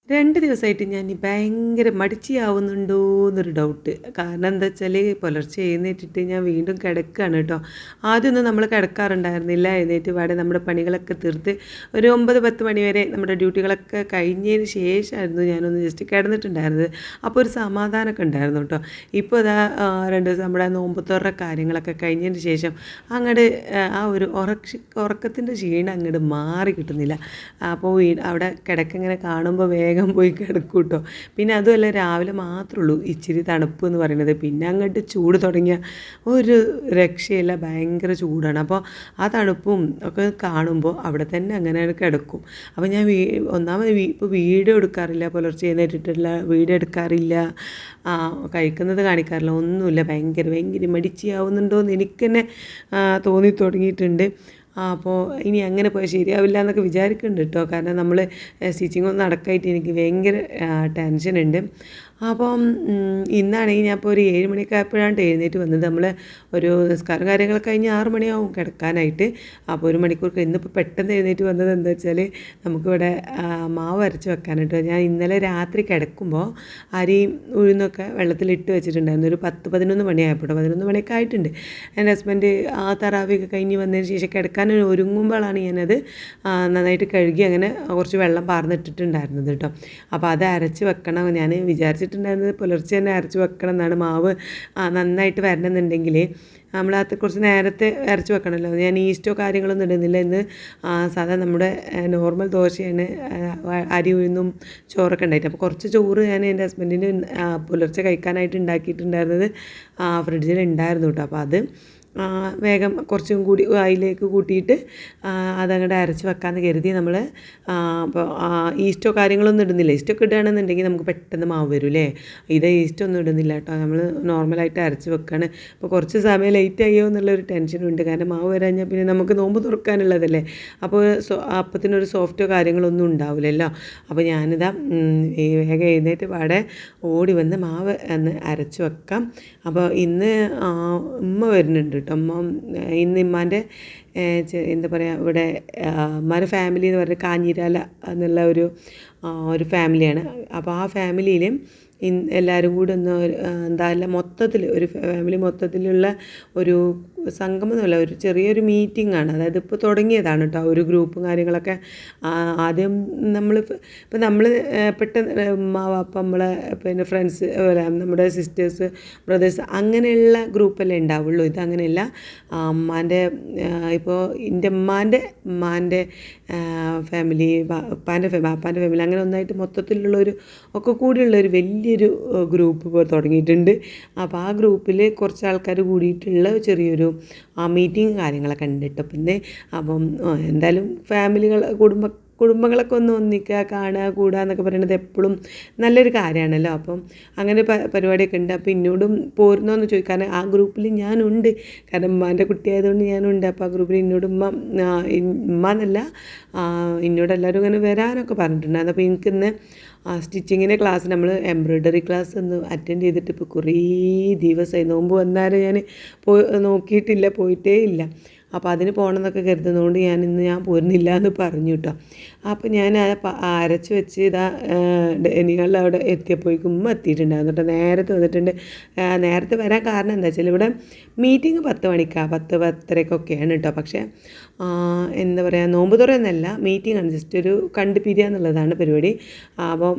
2 ദിവസമായിട്ട് ഞാൻ ഭയങ്കര മടിച്ചിയാവുന്നുണ്ടോ എന്നൊരു ഡൗട്ട്. കാരണം എന്താ വെച്ചാൽ പുലർച്ചെ എഴുന്നേറ്റിട്ട് ഞാൻ വീണ്ടും കിടക്കുകയാണ് കേട്ടോ. ആദ്യമൊന്നും നമ്മൾ കിടക്കാറുണ്ടായിരുന്നില്ല. എഴുന്നേറ്റ് പാടെ നമ്മുടെ പണികളൊക്കെ തീർത്ത് ഒരു 9, 10 മണി വരെ നമ്മുടെ ഡ്യൂട്ടികളൊക്കെ കഴിഞ്ഞതിന് ശേഷമായിരുന്നു ഞാനൊന്ന് ജസ്റ്റ് കിടന്നിട്ടുണ്ടായിരുന്നത്. അപ്പോൾ ഒരു സമാധാനമൊക്കെ ഉണ്ടായിരുന്നു കേട്ടോ. ഇപ്പോൾ ഇതാ 2 ദിവസം നമ്മുടെ നോമ്പുതുറ കാര്യങ്ങളൊക്കെ കഴിഞ്ഞതിന് ശേഷം അങ്ങോട്ട് ആ ഒരു ഉറക്കത്തിൻ്റെ ക്ഷീണം അങ്ങോട്ട് മാറി കിട്ടുന്നില്ല. അപ്പോൾ അവിടെ കിടക്കിങ്ങനെ കാണുമ്പോൾ വേഗം പോയി കിടക്കും കേട്ടോ. പിന്നെ അതുമല്ല രാവിലെ മാത്രമേ ഉള്ളൂ ഇച്ചിരി തണുപ്പ് എന്ന് പറയുന്നത്. പിന്നെ അങ്ങോട്ട് ചൂട് തുടങ്ങിയ ഒരു രക്ഷയില്ല, ഭയങ്കര ചൂടാണ്. അപ്പോൾ ആ തണുപ്പും ഒക്കെ കാണുമ്പോൾ അവിടെ തന്നെ അങ്ങനെ കിടക്കും. അപ്പോൾ ഞാൻ ഒന്നാമത് ഇപ്പോൾ വീഡിയോ എടുക്കാറില്ല, പുലർച്ചെ എഴുന്നേറ്റിട്ടുള്ള വീഡിയോ എടുക്കാറില്ല, കഴിക്കുന്നത് കാണിക്കാറില്ല, ഒന്നുമില്ല. ഭയങ്കര ഭയങ്കര മടിച്ചിയാവുന്നുണ്ടോ എന്ന് എനിക്ക് തന്നെ തോന്നി തുടങ്ങിയിട്ടുണ്ട്. അപ്പോൾ ഇനി അങ്ങനെ പോയാൽ ശരിയാവില്ല എന്നൊക്കെ വിചാരിക്കുന്നുണ്ട് കേട്ടോ. കാരണം നമ്മൾ സ്റ്റിച്ചിങ്ങൊന്നും നടക്കായിട്ട് എനിക്ക് ഭയങ്കര ടെൻഷനുണ്ട്. അപ്പം ഇന്നാണെങ്കിൽ ഞാൻ ഇപ്പോൾ ഒരു 7 മണിയൊക്കെ ആയപ്പോഴാണ് എഴുന്നേറ്റ് വന്നത്. നമ്മൾ ഒരു നിസ്കാരം കാര്യങ്ങളൊക്കെ കഴിഞ്ഞ് 6 മണിയാവും കിടക്കാനായിട്ട്. അപ്പോൾ 1 മണിക്കൂർ ഇന്നിപ്പോൾ പെട്ടെന്ന് എഴുന്നേറ്റ് വന്നത് എന്താ വെച്ചാൽ നമുക്കിവിടെ മാവ് അരച്ച് വെക്കാനായിട്ട്. ഞാൻ ഇന്നലെ രാത്രി കിടക്കുമ്പോൾ അരിയും ഉഴുന്നൊക്കെ വെള്ളത്തിലിട്ട് വെച്ചിട്ടുണ്ടായിരുന്നു. ഒരു 10, 11 മണിയായപ്പോൾ 11 മണിയൊക്കെ ആയിട്ടുണ്ട്. എൻ്റെ ഹസ്ബൻഡ് ആ തറാവിയൊക്കെ കഴിഞ്ഞ് വന്നതിന് ശേഷം കിടക്കാൻ ഒരുങ്ങുമ്പോഴാണ് ഞാനത് നന്നായിട്ട് കഴുകി അങ്ങനെ കുറച്ച് വെള്ളം പാർന്നിട്ടിട്ടുണ്ടായിരുന്നത് കേട്ടോ. അപ്പോൾ അത് അരച്ച് വെക്കണം. ഞാൻ വിചാരിച്ചിട്ടുണ്ടായിരുന്നത് പുലർച്ചെ തന്നെ അരച്ച് വെക്കണം എന്നാണ്. മാവ് നന്നായിട്ട് വരണമെന്നുണ്ടെങ്കിൽ നമ്മളത് കുറച്ച് നേരത്തെ അരച്ച് വെക്കണമല്ലോ. ഞാൻ ഈസ്റ്റോ കാര്യങ്ങളൊന്നും ഇടുന്നില്ല. ഇന്ന് സാധാരണ നമ്മുടെ നോർമൽ ദോശയാണ്, അരി ഉഴുന്നും ചോറൊക്കെ ഉണ്ടായിട്ട്. അപ്പോൾ കുറച്ച് ചോറ് ഞാൻ എൻ്റെ ഹസ്ബൻഡിന് പുലർച്ചെ കഴിക്കാനായിട്ട് ഉണ്ടാക്കിയിട്ടുണ്ടായിരുന്നത് ഫ്രിഡ്ജിൽ ഉണ്ടായിരുന്നു കേട്ടോ. അപ്പോൾ അത് വേഗം കുറച്ചും കൂടി അതിലേക്ക് കൂട്ടിയിട്ട് അതങ്ങോട്ട് അരച്ച് വെക്കാമെന്ന് കരുതി നമ്മൾ. അപ്പോൾ ഈസ്റ്റോ കാര്യങ്ങളൊന്നും ഇടുന്നില്ല. ഈസ്റ്റൊക്കെ ഇടുകയാണെന്നുണ്ടെങ്കിൽ നമുക്ക് പെട്ടെന്ന് മാവ് വരും അല്ലേ. ഇത് ഈസ്റ്റൊന്നും ഇടുന്നില്ല കേട്ടോ. നമ്മൾ നോർമലായിട്ട് അരച്ച് വെക്കുകയാണ്. അപ്പോൾ കുറച്ച് സമയം ലേറ്റ് ആയോ എന്നുള്ളൊരു ടെൻഷനുണ്ട്. കാരണം മാവ് വരാഞ്ഞാൽ പിന്നെ നമുക്ക് നോമ്പ് തുറക്കാനുള്ളതല്ലേ. അപ്പോൾ അപ്പത്തിനൊരു സോഫ്റ്റോ കാര്യങ്ങളൊന്നും ഉണ്ടാവില്ലല്ലോ. അപ്പോൾ ഞാനിതാ വേഗം എഴുന്നേറ്റ് പാടെ ഓടി വന്ന് മാവ് ഒന്ന് അരച്ച് വെക്കാം. അപ്പോൾ ഇന്ന് ഉമ്മ വരുന്നുണ്ട് കേട്ടോ. അമ്മ ഇന്ന് ഇമ്മാൻ്റെ എന്താ പറയുക, ഇവിടെ ഉമ്മാൻ്റെ ഫാമിലി എന്ന് പറഞ്ഞാൽ കാഞ്ഞിരാല എന്നുള്ള ഒരു ഫാമിലിയാണ്. അപ്പോൾ ആ ഫാമിലിയിൽ എല്ലാവരും കൂടി ഒന്ന് എന്താ മൊത്തത്തിൽ ഒരു ഫാമിലി മൊത്തത്തിലുള്ള ഒരു സംഗമമൊന്നുമല്ല, ഒരു ചെറിയൊരു മീറ്റിംഗാണ്. അതായത് ഇപ്പോൾ തുടങ്ങിയതാണ് കേട്ടോ ഒരു ഗ്രൂപ്പും കാര്യങ്ങളൊക്കെ. ആദ്യം ഇപ്പം നമ്മൾ പെട്ടെന്ന് ഉമ്മ വാപ്പ നമ്മളെ പിന്നെ ഫ്രണ്ട്സ് നമ്മുടെ സിസ്റ്റേഴ്സ് ബ്രദേഴ്സ് അങ്ങനെയുള്ള ഗ്രൂപ്പല്ലേ ഉണ്ടാവുള്ളൂ. ഇതങ്ങനെയല്ല. ഉമ്മാൻ്റെ ഇപ്പോൾ എൻ്റെ ഉമ്മാൻ്റെ ഫാമിലി, വാപ്പാൻ്റെ ഫാമിലി, അങ്ങനെ ഒന്നായിട്ട് മൊത്തത്തിലുള്ളൊരു ഒക്കെ കൂടിയുള്ളൊരു വലിയൊരു ഗ്രൂപ്പ് ഇപ്പോൾ തുടങ്ങിയിട്ടുണ്ട്. അപ്പോൾ ആ ഗ്രൂപ്പിൽ കുറച്ച് ആൾക്കാർ കൂടിയിട്ടുള്ള ചെറിയൊരു മീറ്റിംഗ് കാര്യങ്ങളൊക്കെ ഉണ്ട് കേട്ടോ. പിന്നെ അപ്പം എന്തായാലും കുടുംബങ്ങളൊക്കെ ഒന്ന് ഒന്നിക്കുക, കാണുക, കൂടുക എന്നൊക്കെ പറയുന്നത് എപ്പോഴും നല്ലൊരു കാര്യമാണല്ലോ. അപ്പം അങ്ങനെ പരിപാടിയൊക്കെ ഉണ്ട്. അപ്പോൾ എന്നോടും പോരുന്നോ എന്ന് ചോദിക്കും. കാരണം ആ ഗ്രൂപ്പിൽ ഞാനുണ്ട്. കാരണം ഉമ്മാൻ്റെ കുട്ടിയായതുകൊണ്ട് ഞാനുണ്ട്. അപ്പോൾ ആ ഗ്രൂപ്പിൽ എന്നോട് ഉമ്മ എന്നല്ല, എന്നോട് എല്ലാവരും ഇങ്ങനെ വരാനൊക്കെ പറഞ്ഞിട്ടുണ്ടായിരുന്നു. അപ്പോൾ എനിക്കിന്ന് സ്റ്റിച്ചിങ്ങിൻ്റെ ക്ലാസ്, നമ്മൾ എംബ്രോയ്ഡറി ക്ലാസ് ഒന്ന് അറ്റൻഡ് ചെയ്തിട്ട് ഇപ്പോൾ കുറേ ദിവസമായി. നോമ്പ് വന്നാലും ഞാൻ നോക്കിയിട്ടില്ല, പോയിട്ടേ ഇല്ല. അപ്പോൾ അതിന് പോകണമെന്നൊക്കെ കരുതുന്നതുകൊണ്ട് ഞാൻ പോരുന്നില്ല എന്ന് പറഞ്ഞു കേട്ടോ. അപ്പോൾ ഞാൻ അരച്ച് വെച്ച് നിങ്ങളുടെ അവിടെ എത്തിയപ്പോഴേക്കും ഉമ്മ എത്തിയിട്ടുണ്ടായിരുന്നു കേട്ടോ. നേരത്തെ വന്നിട്ടുണ്ട്. നേരത്തെ വരാൻ കാരണം എന്താ വെച്ചാൽ ഇവിടെ മീറ്റിംഗ് 10 മണിക്കാണ്, 10, 10:30 കേട്ടോ. പക്ഷേ എന്താ പറയുക, നോമ്പ് തുറയെന്നല്ല, മീറ്റിംഗ് ആണ്. ജസ്റ്റ് ഒരു കണ്ട് പിരിയുക എന്നുള്ളതാണ് പരിപാടി. അപ്പോൾ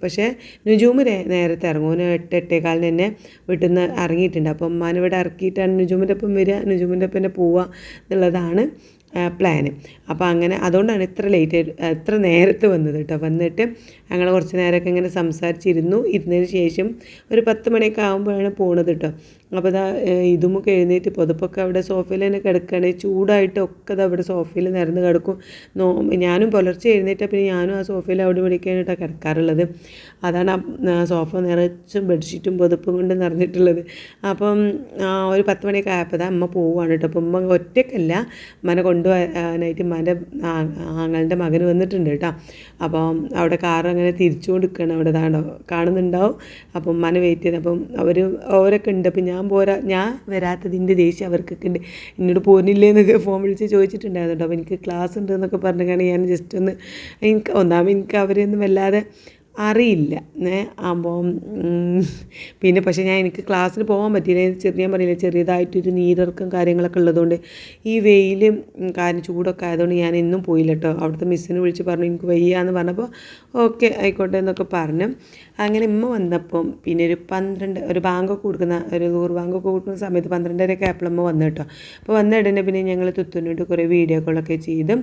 പക്ഷേ നുജൂമ് നേരത്തെ ഇറങ്ങും. 8, 8:15 തന്നെ വീട്ടിൽ നിന്ന് ഇറങ്ങിയിട്ടുണ്ട്. അപ്പം ഉമ്മാനിവിടെ ഇറക്കിയിട്ടാണ് നുജൂമിൻ്റെ ഒപ്പം വരിക, നുജൂമിൻ്റെ ഒപ്പം തന്നെ പോവുക എന്നുള്ളതാണ് പ്ലാന്. അപ്പോൾ അങ്ങനെ അതുകൊണ്ടാണ് ഇത്ര നേരത്തെ വന്നത് കേട്ടോ. വന്നിട്ട് ഞങ്ങൾ കുറച്ച് നേരമൊക്കെ ഇങ്ങനെ ഇരുന്നതിന് ശേഷം ഒരു 10 മണിയൊക്കെ ആകുമ്പോഴാണ് പോണത് കേട്ടോ. അപ്പോൾ ഇതുമൊക്കെ എഴുന്നേറ്റ് പുതപ്പൊക്കെ അവിടെ സോഫയിൽ തന്നെ കിടക്കുകയാണ്. ചൂടായിട്ടൊക്കെ അവിടെ സോഫയിൽ നിരന്ന് കിടക്കും. ഞാനും പുലർച്ചെ എഴുന്നേറ്റാൽ പിന്നെ ഞാനും ആ സോഫയിൽ അവിടെ ഇവിടെയൊക്കെയാണ് കേട്ടോ കിടക്കാറുള്ളത്. അതാണ് ആ സോഫ നിറച്ചും ബെഡ്ഷീറ്റും പുതപ്പും കൊണ്ട് നിറഞ്ഞിട്ടുള്ളത്. അപ്പം ഒരു 10 മണിയൊക്കെ ആയപ്പോൾ അമ്മ പോവുകയാണ് കേട്ടോ. അപ്പം ഉമ്മ ഒറ്റയ്ക്കല്ല, ഉമ്മനെ കൊണ്ടുപോകാനായിട്ട് ഉമ്മാൻ്റെ ആങ്ങളുടെ മകൻ വന്നിട്ടുണ്ട് കേട്ടോ. അപ്പം അവിടെ കാർ അങ്ങനെ തിരിച്ചു കൊടുക്കുകയാണ്, അവിടെ ഇതാണോ കാണുന്നുണ്ടാവും. അപ്പം ഉമ്മാനെ വെയിറ്റ് ചെയ്ത് അപ്പം അവരൊക്കെ ഉണ്ട്. അപ്പം ഞാൻ വരാത്തതിൻ്റെ ദേഷ്യം അവർക്കൊക്കെ ഉണ്ട്. എന്നോട് പോരുന്നില്ലേ എന്നൊക്കെ ഫോൺ വിളിച്ച് ചോദിച്ചിട്ടുണ്ടായിരുന്നു കേട്ടോ. അപ്പോൾ എനിക്ക് ക്ലാസ് ഉണ്ട് എന്നൊക്കെ പറഞ്ഞിട്ടാണ് ഞാൻ ജസ്റ്റ് ഒന്ന് എനിക്ക് അവരെയൊന്നും വല്ലാതെ അറിയില്ല അപ്പം പിന്നെ പക്ഷേ എനിക്ക് ക്ലാസ്സിന് പോകാൻ പറ്റിയില്ല. ഞാൻ പറയില്ല, ചെറിയതായിട്ടൊരു നീരിറക്കം കാര്യങ്ങളൊക്കെ ഉള്ളതുകൊണ്ട് ഈ വെയിലും കാര്യം ചൂടൊക്കെ ആയതുകൊണ്ട് ഞാൻ ഇന്നും പോയില്ല കേട്ടോ. അവിടുത്തെ മിസ്സിനെ വിളിച്ച് പറഞ്ഞു എനിക്ക് വയ്യ എന്ന് പറഞ്ഞപ്പോൾ ഓക്കെ ആയിക്കോട്ടെ എന്നൊക്കെ പറഞ്ഞു. അങ്ങനെ ഉമ്മ വന്നപ്പം പിന്നെ ഒരു ബാങ്കൊക്കെ കൊടുക്കുന്ന ബാങ്കൊക്കെ കൊടുക്കുന്ന സമയത്ത് 12:30 ആയപ്പോഴമ്മ വന്നു കേട്ടോ. അപ്പോൾ വന്ന ഉടനെ പിന്നെ ഞങ്ങൾ തുത്തുന്നിട്ട് കുറേ വീഡിയോ കോളൊക്കെ ചെയ്ത്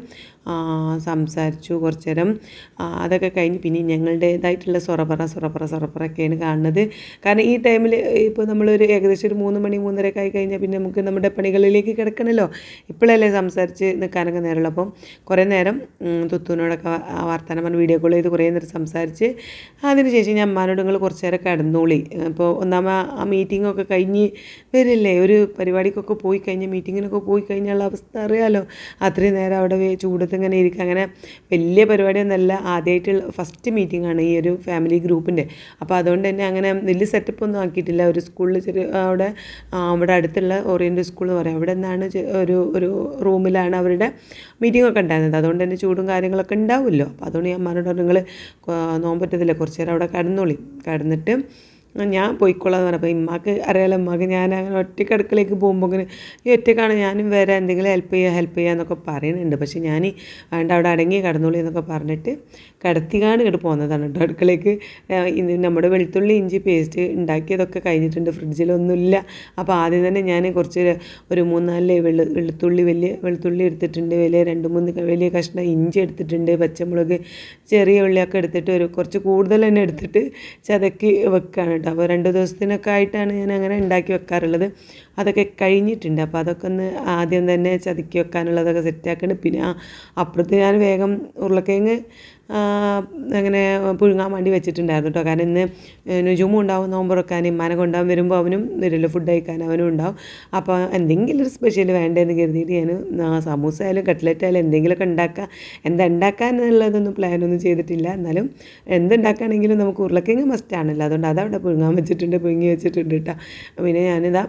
സംസാരിച്ചു കുറച്ച് നേരം. അതൊക്കെ കഴിഞ്ഞ് പിന്നെ ഞങ്ങളുടേതായിട്ടുള്ള സൊറപ്പറൊക്കെയാണ് കാണുന്നത്. കാരണം ഈ ടൈമിൽ ഇപ്പോൾ നമ്മളൊരു ഏകദേശം ഒരു 3 മണി 3:30 ആയി കഴിഞ്ഞാൽ പിന്നെ നമുക്ക് നമ്മുടെ പണികളിലേക്ക് കിടക്കണമല്ലോ. ഇപ്പോഴല്ലേ സംസാരിച്ച് നിൽക്കാനൊക്കെ നേരമുള്ളൂ. അപ്പം കുറേ നേരം തുത്തുവിനോടൊക്കെ വർത്തമാനം പറഞ്ഞ് വീഡിയോ കോൾ ചെയ്ത് കുറേ നേരം സംസാരിച്ച് അതിനുശേഷം ഞാൻ അമ്മാനോട് നിങ്ങൾ കുറച്ച് നേരം കിടന്നോളി. ഇപ്പോൾ ആ മീറ്റിങ്ങൊക്കെ കഴിഞ്ഞ് വരില്ലേ, ഒരു പരിപാടിക്കൊക്കെ പോയി കഴിഞ്ഞ് മീറ്റിങ്ങിനൊക്കെ പോയി കഴിഞ്ഞുള്ള അവസ്ഥ അറിയാമല്ലോ. അത്രയും നേരം അവിടെ ചൂടത്ത് ഇങ്ങനെ ഇരിക്കുക. അങ്ങനെ വലിയ പരിപാടിയൊന്നുമല്ല, ആദ്യമായിട്ടുള്ള ഫസ്റ്റ് മീറ്റിംഗാണ് ഈ ഒരു ഫാമിലി ഗ്രൂപ്പിൻ്റെ. അപ്പോൾ അതുകൊണ്ട് തന്നെ അങ്ങനെ വലിയ സെറ്റപ്പ് ഒന്നും ആക്കിയിട്ടില്ല. ഒരു സ്കൂളിൽ അവിടെ അടുത്തുള്ള ഓറിയൻ്റൽ സ്കൂൾ എന്ന് പറയും, അവിടെ നിന്നാണ് ഒരു റൂമിലാണ് അവരുടെ മീറ്റിങ്ങൊക്കെ ഉണ്ടായിരുന്നത്. അതുകൊണ്ട് തന്നെ ചൂടും കാര്യങ്ങളൊക്കെ ഉണ്ടാവുമല്ലോ. അപ്പോൾ അതുകൊണ്ട് ഞാൻ അമ്മാനോട് നിങ്ങൾ നോമ്പറ്റത്തില്ല, കുറച്ച് നേരം അവിടെ കിടന്നിട്ട് ഞാൻ പോയിക്കോളാം എന്ന് പറഞ്ഞപ്പോൾ ഇമ്മാക്ക് അറിയാലോ, ഇമ്മാക്ക് ഞാൻ അങ്ങനെ ഒറ്റയ്ക്ക് അടുക്കളയ്ക്ക് പോകുമ്പോൾ ഇങ്ങനെ ഈ ഒറ്റയ്ക്കാണ് ഞാനും വരാം, എന്തെങ്കിലും ഹെൽപ്പ് ചെയ്യുക എന്നൊക്കെ പറയുന്നുണ്ട്. പക്ഷേ ഞാൻ വേണ്ട അവിടെ അടങ്ങി കിടന്നോളി എന്നൊക്കെ പറഞ്ഞിട്ട് കിടത്തിക്കാണ്ട് ഇങ്ങോട്ട് പോകുന്നതാണ് കേട്ടോ അടുക്കളയ്ക്ക്. നമ്മുടെ വെളുത്തുള്ളി ഇഞ്ചി പേസ്റ്റ് ഉണ്ടാക്കിയതൊക്കെ കഴിഞ്ഞിട്ടുണ്ട്, ഫ്രിഡ്ജിലൊന്നുമില്ല. അപ്പോൾ ആദ്യം തന്നെ ഞാൻ ഒരു 3-4 വലിയ വെളുത്തുള്ളി എടുത്തിട്ടുണ്ട്, 2-3 വലിയ കഷ്ണം ഇഞ്ചി എടുത്തിട്ടുണ്ട്, പച്ചമുളക് ചെറിയ ഉള്ളിയൊക്കെ എടുത്തിട്ട് കുറച്ച് കൂടുതൽ തന്നെ എടുത്തിട്ട് ചതക്കി വെക്കുകയാണ് കേട്ടോ. അപ്പോൾ 2 ദിവസത്തിനൊക്കെ ആയിട്ടാണ് ഞാൻ അങ്ങനെ ഉണ്ടാക്കി വെക്കാറുള്ളത്. അതൊക്കെ കഴിഞ്ഞിട്ടുണ്ട്. അപ്പോൾ അതൊക്കെ ഒന്ന് ആദ്യം തന്നെ ചതുക്കി വെക്കാനുള്ളതൊക്കെ സെറ്റാക്കണം. പിന്നെ അപ്പുറത്ത് ഞാൻ വേഗം ഉരുളക്കിഴങ്ങ് അങ്ങനെ പുഴുങ്ങാൻ വേണ്ടി വെച്ചിട്ടുണ്ടായിരുന്നു കേട്ടോ. കാരണം ഇന്ന് നുജുമും ഉണ്ടാവും നോമ്പ് തുറക്കാൻ, ഇമ്മാനെ കൊണ്ടുപോകാൻ വരുമ്പോൾ അവനും വരുമല്ലോ, ഫുഡ് കഴിക്കാൻ അവനും ഉണ്ടാവും. അപ്പോൾ എന്തെങ്കിലും ഒരു സ്പെഷ്യൽ വേണ്ടതെന്ന് കരുതിയിട്ട് ഞാൻ സമൂസ ആയാലും കട്ട്ലറ്റ് ആയാലും എന്തെങ്കിലുമൊക്കെ ഉണ്ടാക്കാൻ എന്നുള്ളതൊന്നും പ്ലാനൊന്നും ചെയ്തിട്ടില്ല. എന്നാലും എന്തുണ്ടാക്കുകയാണെങ്കിലും നമുക്ക് ഉരുളക്കിഴങ്ങ് മസ്റ്റാണല്ലോ, അതുകൊണ്ട് അതവിടെ പുഴുങ്ങി വെച്ചിട്ടുണ്ട് കേട്ടോ. പിന്നെ ഞാനിതാ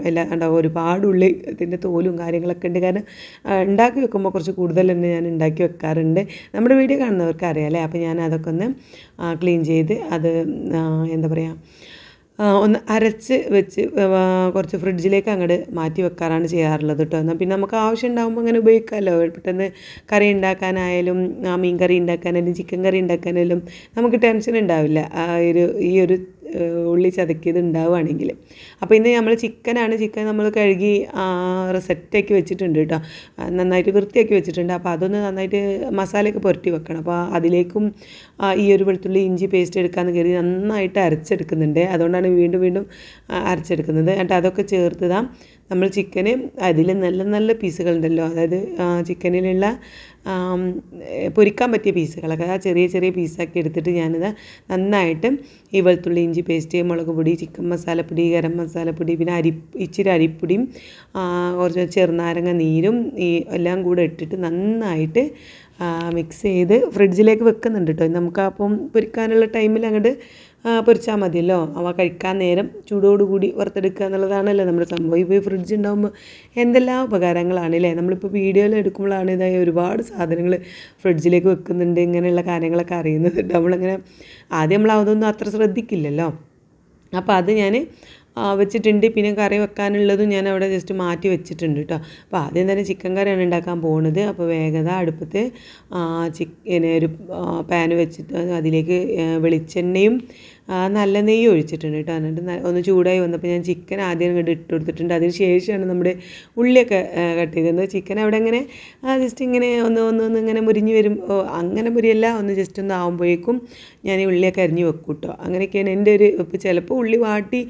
എല്ലാം ഉണ്ടാവും, ഒരുപാട് ഉള്ളിൻ്റെ തോലും കാര്യങ്ങളൊക്കെ ഉണ്ട്. കാരണം ഉണ്ടാക്കി വെക്കുമ്പോൾ കുറച്ച് കൂടുതൽ തന്നെ ഞാൻ ഉണ്ടാക്കി വെക്കാറുണ്ട്. നമ്മുടെ വീഡിയോ കാണുന്നവർക്ക് അറിയാമല്ലേ. അപ്പോൾ ഞാൻ അതൊക്കെ ഒന്ന് ക്ലീൻ ചെയ്ത് അത് എന്താ പറയുക ഒന്ന് അരച്ച് വെച്ച് കുറച്ച് ഫ്രിഡ്ജിലേക്ക് അങ്ങോട്ട് മാറ്റി വെക്കാറാണ് ചെയ്യാറുള്ളത് കേട്ടോ. എന്നാൽ പിന്നെ നമുക്ക് ആവശ്യം ഉണ്ടാകുമ്പോൾ അങ്ങനെ ഉപയോഗിക്കാമല്ലോ. പെട്ടെന്ന് കറി ഉണ്ടാക്കാനായാലും മീൻ കറി ഉണ്ടാക്കാനായാലും ചിക്കൻ കറി ഉണ്ടാക്കാനായാലും നമുക്ക് ടെൻഷൻ ഉണ്ടാവില്ല ഈ ഒരു ഉള്ളി ചതക്കിയത് ഉണ്ടാവുകയാണെങ്കിൽ. അപ്പോൾ ഇന്ന് നമ്മൾ ചിക്കൻ നമ്മൾ കഴുകി സെറ്റാക്കി വെച്ചിട്ടുണ്ട് കേട്ടോ, നന്നായിട്ട് വൃത്തിയാക്കി വെച്ചിട്ടുണ്ട്. അപ്പോൾ അതൊന്ന് നന്നായിട്ട് മസാലയൊക്കെ പുരട്ടി വെക്കണം. അപ്പോൾ അതിലേക്കും ഈ ഒരു വെളുത്തുള്ളി ഇഞ്ചി പേസ്റ്റ് എടുക്കാമെന്ന് കരുതി നന്നായിട്ട് അരച്ചെടുക്കുന്നുണ്ട്. അതുകൊണ്ടാണ് വീണ്ടും അരച്ചെടുക്കുന്നത്. എന്നിട്ട് അതൊക്കെ ചേർത്തതാ നമ്മൾ ചിക്കന് അതിൽ നല്ല പീസുകളുണ്ടല്ലോ, അതായത് ചിക്കനിലുള്ള പൊരിക്കാൻ പറ്റിയ പീസുകളൊക്കെ ചെറിയ പീസാക്കി എടുത്തിട്ട് ഞാനിത് നന്നായിട്ട് ഈ വെളുത്തുള്ളി ഇഞ്ചി പേസ്റ്റ്, മുളക് പൊടി, ചിക്കൻ മസാലപ്പൊടി, ഗരം മസാലപ്പൊടി, പിന്നെ ഇച്ചിരി അരിപ്പൊടിയും കുറച്ച് ചെറുനാരങ്ങ നീരും എല്ലാം കൂടെ ഇട്ടിട്ട് നന്നായിട്ട് മിക്സ് ചെയ്ത് ഫ്രിഡ്ജിലേക്ക് വെക്കുന്നുണ്ട് കേട്ടോ. നമുക്കപ്പം പൊരിക്കാനുള്ള ടൈമിൽ അങ്ങോട്ട് പൊരിച്ചാൽ മതിയല്ലോ. അവ കഴിക്കാൻ നേരം ചൂടോടുകൂടി വറുത്തെടുക്കുക എന്നുള്ളതാണല്ലോ നമ്മുടെ സംഭവം. ഇപ്പോൾ ഈ ഫ്രിഡ്ജ് ഉണ്ടാകുമ്പോൾ എന്തെല്ലാം ഉപകാരങ്ങളാണ് അല്ലേ. നമ്മളിപ്പോൾ വീഡിയോയിൽ എടുക്കുമ്പോഴാണ് ഇതായി ഒരുപാട് സാധനങ്ങൾ ഫ്രിഡ്ജിലേക്ക് വെക്കുന്നുണ്ട്, ഇങ്ങനെയുള്ള കാര്യങ്ങളൊക്കെ അറിയുന്നത്. നമ്മളിങ്ങനെ ആദ്യം അതൊന്നും അത്ര ശ്രദ്ധിക്കില്ലല്ലോ. അപ്പോൾ അത് ഞാൻ വെച്ചിട്ടുണ്ട്. പിന്നെ കറി വെക്കാനുള്ളതും ഞാൻ അവിടെ ജസ്റ്റ് മാറ്റി വെച്ചിട്ടുണ്ട് കേട്ടോ. അപ്പോൾ ആദ്യം തന്നെ ചിക്കൻ കറിയാണ് ഉണ്ടാക്കാൻ പോകുന്നത്. അപ്പോൾ വേഗത അടുപ്പത്ത് ഒരു പാന് വെച്ചിട്ട് അതിലേക്ക് വെളിച്ചെണ്ണയും നല്ല നെയ്യ് ഒഴിച്ചിട്ടുണ്ട് കേട്ടോ. എന്നിട്ട് ഒന്ന് ചൂടായി വന്നപ്പോൾ ഞാൻ ചിക്കൻ ആദ്യം ഇങ്ങോട്ട് ഇട്ട് കൊടുത്തിട്ടുണ്ട്. അതിന് ശേഷമാണ് നമ്മുടെ ഉള്ളിയൊക്കെ കട്ട് ചെയ്തത്. ചിക്കൻ അവിടെ ഇങ്ങനെ ജസ്റ്റ് ഇങ്ങനെ ഒന്ന് ഇങ്ങനെ മുരിഞ്ഞ് വരും, അങ്ങനെ മുരിയല്ല, ഒന്ന് ജസ്റ്റ് ഒന്ന് ആകുമ്പോഴേക്കും ഞാൻ ഈ ഉള്ളിയൊക്കെ അരിഞ്ഞ് വെക്കും കേട്ടോ. അങ്ങനെയൊക്കെയാണ് എൻ്റെ ഇപ്പോൾ ചിലപ്പോൾ ഉള്ളി വാട്ടി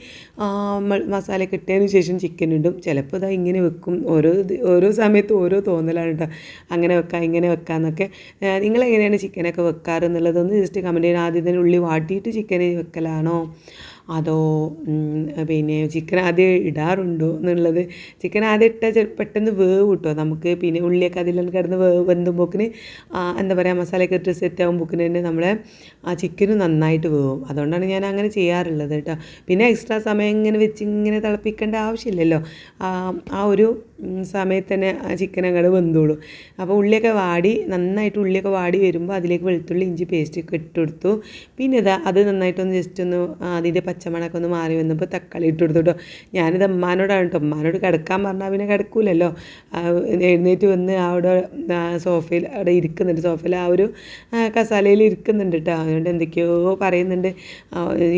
മസാലയൊക്കെ ഇട്ടതിന് ശേഷം ചിക്കൻ ഇടും, ചിലപ്പോൾ ഇതാ ഇങ്ങനെ വെക്കും. ഓരോ സമയത്ത് ഓരോ തോന്നലാണ് കേട്ടോ, അങ്ങനെ വെക്കാം ഇങ്ങനെ വെക്കാമെന്നൊക്കെ. നിങ്ങളെങ്ങനെയാണ് ചിക്കനൊക്കെ വെക്കാറ് എന്നുള്ളതൊന്ന് ജസ്റ്റ് കമൻറ്റ് ചെയ്യാൻ. ആദ്യം തന്നെ ഉള്ളി വാട്ടിയിട്ട് ചിക്കൻ വെക്കലാണോ അതോ പിന്നെ ചിക്കൻ ആദ്യം ഇടാറുണ്ടോ എന്നുള്ളത്. ചിക്കൻ ആദ്യം ഇട്ടാൽ പെട്ടെന്ന് വേവ് കിട്ടുമോ നമുക്ക്. പിന്നെ ഉള്ളിയൊക്കെ അതിലെല്ലാം കിടന്ന് വെന്തുമ്പോക്കിന് എന്താ പറയുക മസാലയൊക്കെ ഇട്ട് സെറ്റ് ആകുമ്പോക്കിന് തന്നെ നമ്മളെ ആ ചിക്കനും നന്നായിട്ട് വേവും. അതുകൊണ്ടാണ് ഞാൻ അങ്ങനെ ചെയ്യാറുള്ളത് കേട്ടോ. പിന്നെ എക്സ്ട്രാ സമയം ഇങ്ങനെ വെച്ച് ഇങ്ങനെ തിളപ്പിക്കേണ്ട ആവശ്യമില്ലല്ലോ. ആ ഒരു സമയത്ത് തന്നെ ആ ചിക്കൻ അങ്ങോട്ട് വെന്തോളൂ. അപ്പോൾ ഉള്ളിയൊക്കെ വാടി നന്നായിട്ട് ഉള്ളിയൊക്കെ വാടി വരുമ്പോൾ അതിലേക്ക് വെളുത്തുള്ളി ഇഞ്ചി പേസ്റ്റ് ഒക്കെ ഇട്ട് കൊടുത്തു. പിന്നെ അത് നന്നായിട്ടൊന്ന് ജസ്റ്റ് ഒന്ന് അതിൻ്റെ പച്ചമണമൊക്കെ ഒന്ന് മാറി വന്നപ്പോൾ തക്കാളി ഇട്ട് കൊടുത്തു കേട്ടോ. ഞാനിത് അമ്മാനോടാണ് കേട്ടോ. അമ്മാനോട് കിടക്കാൻ പറഞ്ഞാൽ പിന്നെ കിടക്കൂലല്ലോ. എഴുന്നേറ്റ് വന്ന് അവിടെ സോഫയിൽ അവിടെ ഇരിക്കുന്നുണ്ട്. സോഫയിൽ ആ ഒരു കസാലയിൽ ഇരിക്കുന്നുണ്ട് കേട്ടോ. അതുകൊണ്ട് എന്തൊക്കെയോ പറയുന്നുണ്ട്.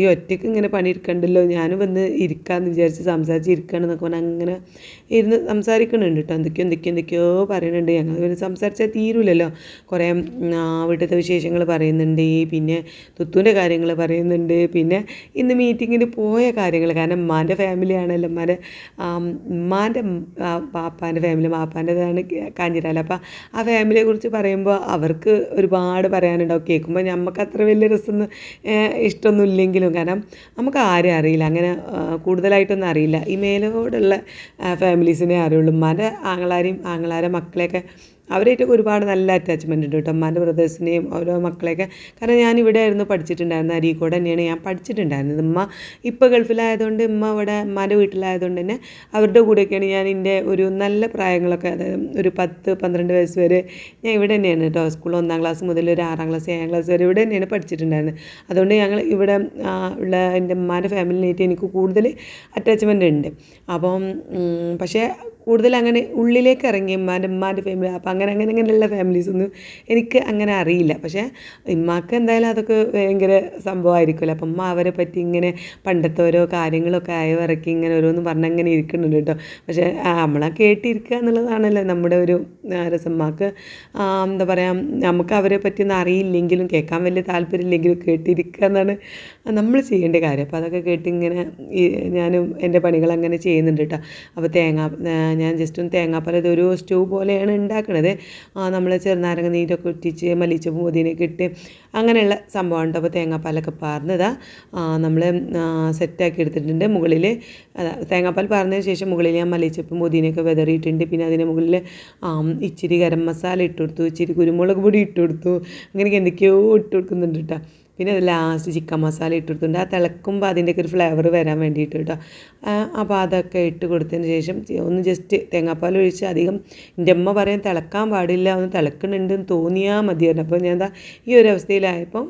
ഈ ഒറ്റയ്ക്ക് ഇങ്ങനെ പണിയെടുക്കണ്ടല്ലോ, ഞാനും വന്ന് ഇരിക്കാമെന്ന് വിചാരിച്ച് സംസാരിച്ച് ഇരിക്കുകയാണെന്നൊക്കെ പറഞ്ഞാൽ അങ്ങനെ ഇരുന്ന് സംസാരിക്കുന്നുണ്ട് കേട്ടോ. എന്തൊക്കെയോ പറയുന്നുണ്ട്. ഞങ്ങൾ പിന്നെ സംസാരിച്ചാൽ തീരൂലല്ലോ. കുറേ വീട്ടിലത്തെ വിശേഷങ്ങൾ പറയുന്നുണ്ട്. പിന്നെ തുത്തുവിൻ്റെ കാര്യങ്ങൾ പറയുന്നുണ്ട്. പിന്നെ ഇന്ന് മീറ്റിങ്ങിന് പോയ കാര്യങ്ങൾ, കാരണം ഉമ്മാൻ്റെ ഫാമിലിയാണല്ലോ. ഉമ്മാൻ്റെ പാപ്പാൻ്റെ ഫാമിലി, പാപ്പാൻ്റെതാണ് കാഞ്ഞിരാല. അപ്പോൾ ആ ഫാമിലിയെ കുറിച്ച് പറയുമ്പോൾ അവർക്ക് ഒരുപാട് പറയാനുണ്ടാവും. കേൾക്കുമ്പോൾ നമുക്ക് അത്ര വലിയ രസമൊന്നും ഇഷ്ടമൊന്നും ഇല്ലെങ്കിലും, കാരണം നമുക്ക് ആരും അറിയില്ല, അങ്ങനെ കൂടുതലായിട്ടൊന്നും അറിയില്ല. ഈ മേലോടുള്ള ഫാമിലീസിനെ അറിയുള്ളൂ. ഉമ്മാൻ്റെ ആങ്ങളാരെ മക്കളെയൊക്കെ അവരായിട്ടൊക്കെ ഒരുപാട് നല്ല അറ്റാച്ച്മെൻ്റ് ഉണ്ട് കേട്ടോ. ഉമ്മാൻ്റെ ബ്രദേഴ്സിനെയും ഓരോ മക്കളെയൊക്കെ. കാരണം ഞാനിവിടെ ആയിരുന്നു പഠിച്ചിട്ടുണ്ടായിരുന്നത്. അരീക്കോട് തന്നെയാണ് ഞാൻ പഠിച്ചിട്ടുണ്ടായിരുന്നത്. ഉമ്മ ഇപ്പോൾ ഗൾഫിലായതുകൊണ്ട് ഉമ്മ ഇവിടെ ഉമ്മാൻ്റെ വീട്ടിലായതുകൊണ്ട് തന്നെ അവരുടെ കൂടെയൊക്കെയാണ് ഞാൻ എൻ്റെ ഒരു നല്ല പ്രായങ്ങളൊക്കെ, അതായത് ഒരു 10-12 വയസ്സ് വരെ ഞാൻ ഇവിടെ തന്നെയാണ് കേട്ടോ. സ്കൂൾ 1ാം ക്ലാസ് മുതൽ ഒരു 6ാം ക്ലാസ് 7ാം ക്ലാസ് വരെ ഇവിടെ തന്നെയാണ് പഠിച്ചിട്ടുണ്ടായിരുന്നത്. അതുകൊണ്ട് ഞങ്ങൾ ഇവിടെ ഉള്ള എൻ്റെ ഉമ്മാൻ്റെ ഫാമിലിനായിട്ട് എനിക്ക് കൂടുതൽ അറ്റാച്ച്മെൻ്റ് ഉണ്ട്. അപ്പം പക്ഷേ കൂടുതൽ അങ്ങനെ ഉള്ളിലേക്ക് ഇറങ്ങി ഉമ്മാൻ്റെ ഫാമിലി അപ്പം അങ്ങനെയുള്ള ഫാമിലീസൊന്നും എനിക്ക് അങ്ങനെ അറിയില്ല. പക്ഷേ ഉമ്മാക്ക് എന്തായാലും അതൊക്കെ ഭയങ്കര സംഭവമായിരിക്കുമല്ലോ. അപ്പം ഉമ്മ അവരെ പറ്റി ഇങ്ങനെ പണ്ടത്തെ ഓരോ കാര്യങ്ങളൊക്കെ അയവിറക്കി ഇങ്ങനെ ഓരോന്ന് പറഞ്ഞങ്ങനെ ഇരിക്കുന്നുണ്ട് കേട്ടോ. പക്ഷേ നമ്മളെ കേട്ടിരിക്കുക എന്നുള്ളതാണല്ലോ നമ്മുടെ ഒരു രസം. ഉമ്മാക്ക് എന്താ പറയുക, നമുക്ക് അവരെ പറ്റിയൊന്നും അറിയില്ലെങ്കിലും കേൾക്കാൻ വലിയ താല്പര്യമില്ലെങ്കിലും കേട്ടിരിക്കുക എന്നാണ് നമ്മൾ ചെയ്യേണ്ട കാര്യം. അപ്പോൾ അതൊക്കെ കേട്ടിങ്ങനെ ഞാനും എൻ്റെ പണികൾ അങ്ങനെ ചെയ്യുന്നുണ്ട് കേട്ടോ. അപ്പോൾ ഞാൻ ജസ്റ്റ് ഒന്ന് തേങ്ങാപ്പാൽ ഇതൊരു സ്റ്റൂ പോലെയാണ് ഉണ്ടാക്കുന്നത്. നമ്മൾ ചെറുനാരങ്ങ നീരൊക്കെ ഇട്ടിച്ച് മല്ലിച്ചപ്പും പുതിനയൊക്കെ ഇട്ട് അങ്ങനെയുള്ള സംഭവമാണ്. അപ്പോൾ തേങ്ങാപ്പാലൊക്കെ പാർന്നതാ നമ്മൾ സെറ്റാക്കി എടുത്തിട്ടുണ്ട്. മുകളിൽ തേങ്ങാപ്പാൽ പാർന്നതിന് ശേഷം മുകളിൽ ഞാൻ മല്ലിച്ചപ്പും പുതിനയൊക്കെ വിതറിയിട്ടുണ്ട്. പിന്നെ അതിന് മുകളിൽ ഇച്ചിരി ഗരം മസാല ഇട്ട് കൊടുത്തു, ഇച്ചിരി കുരുമുളക് പൊടി ഇട്ട് കൊടുത്തു. അങ്ങനെയൊക്കെ എന്തൊക്കെയോ ഇട്ട് കൊടുക്കുന്നുണ്ട് കേട്ടോ. പിന്നെ ലാസ്റ്റ് ചിക്കൻ മസാല ഇട്ട് കൊടുത്തിട്ടുണ്ട്. ആ തിളക്കുമ്പോൾ അതിൻ്റെയൊക്കെ ഒരു ഫ്ലേവർ വരാൻ വേണ്ടിയിട്ട് കേട്ടോ. അപ്പോൾ അതൊക്കെ ഇട്ട് കൊടുത്തതിന് ശേഷം ഒന്ന് ജസ്റ്റ് തേങ്ങാപ്പാൽ ഒഴിച്ച് അധികം എൻ്റെ അമ്മ പറയാൻ തിളക്കാൻ പാടില്ല, ഒന്ന് തിളക്കുന്നുണ്ടെന്ന് തോന്നിയാൽ മതിയായിരുന്നു. അപ്പോൾ ഞാൻ ഈ ഒരു അവസ്ഥയിലായപ്പം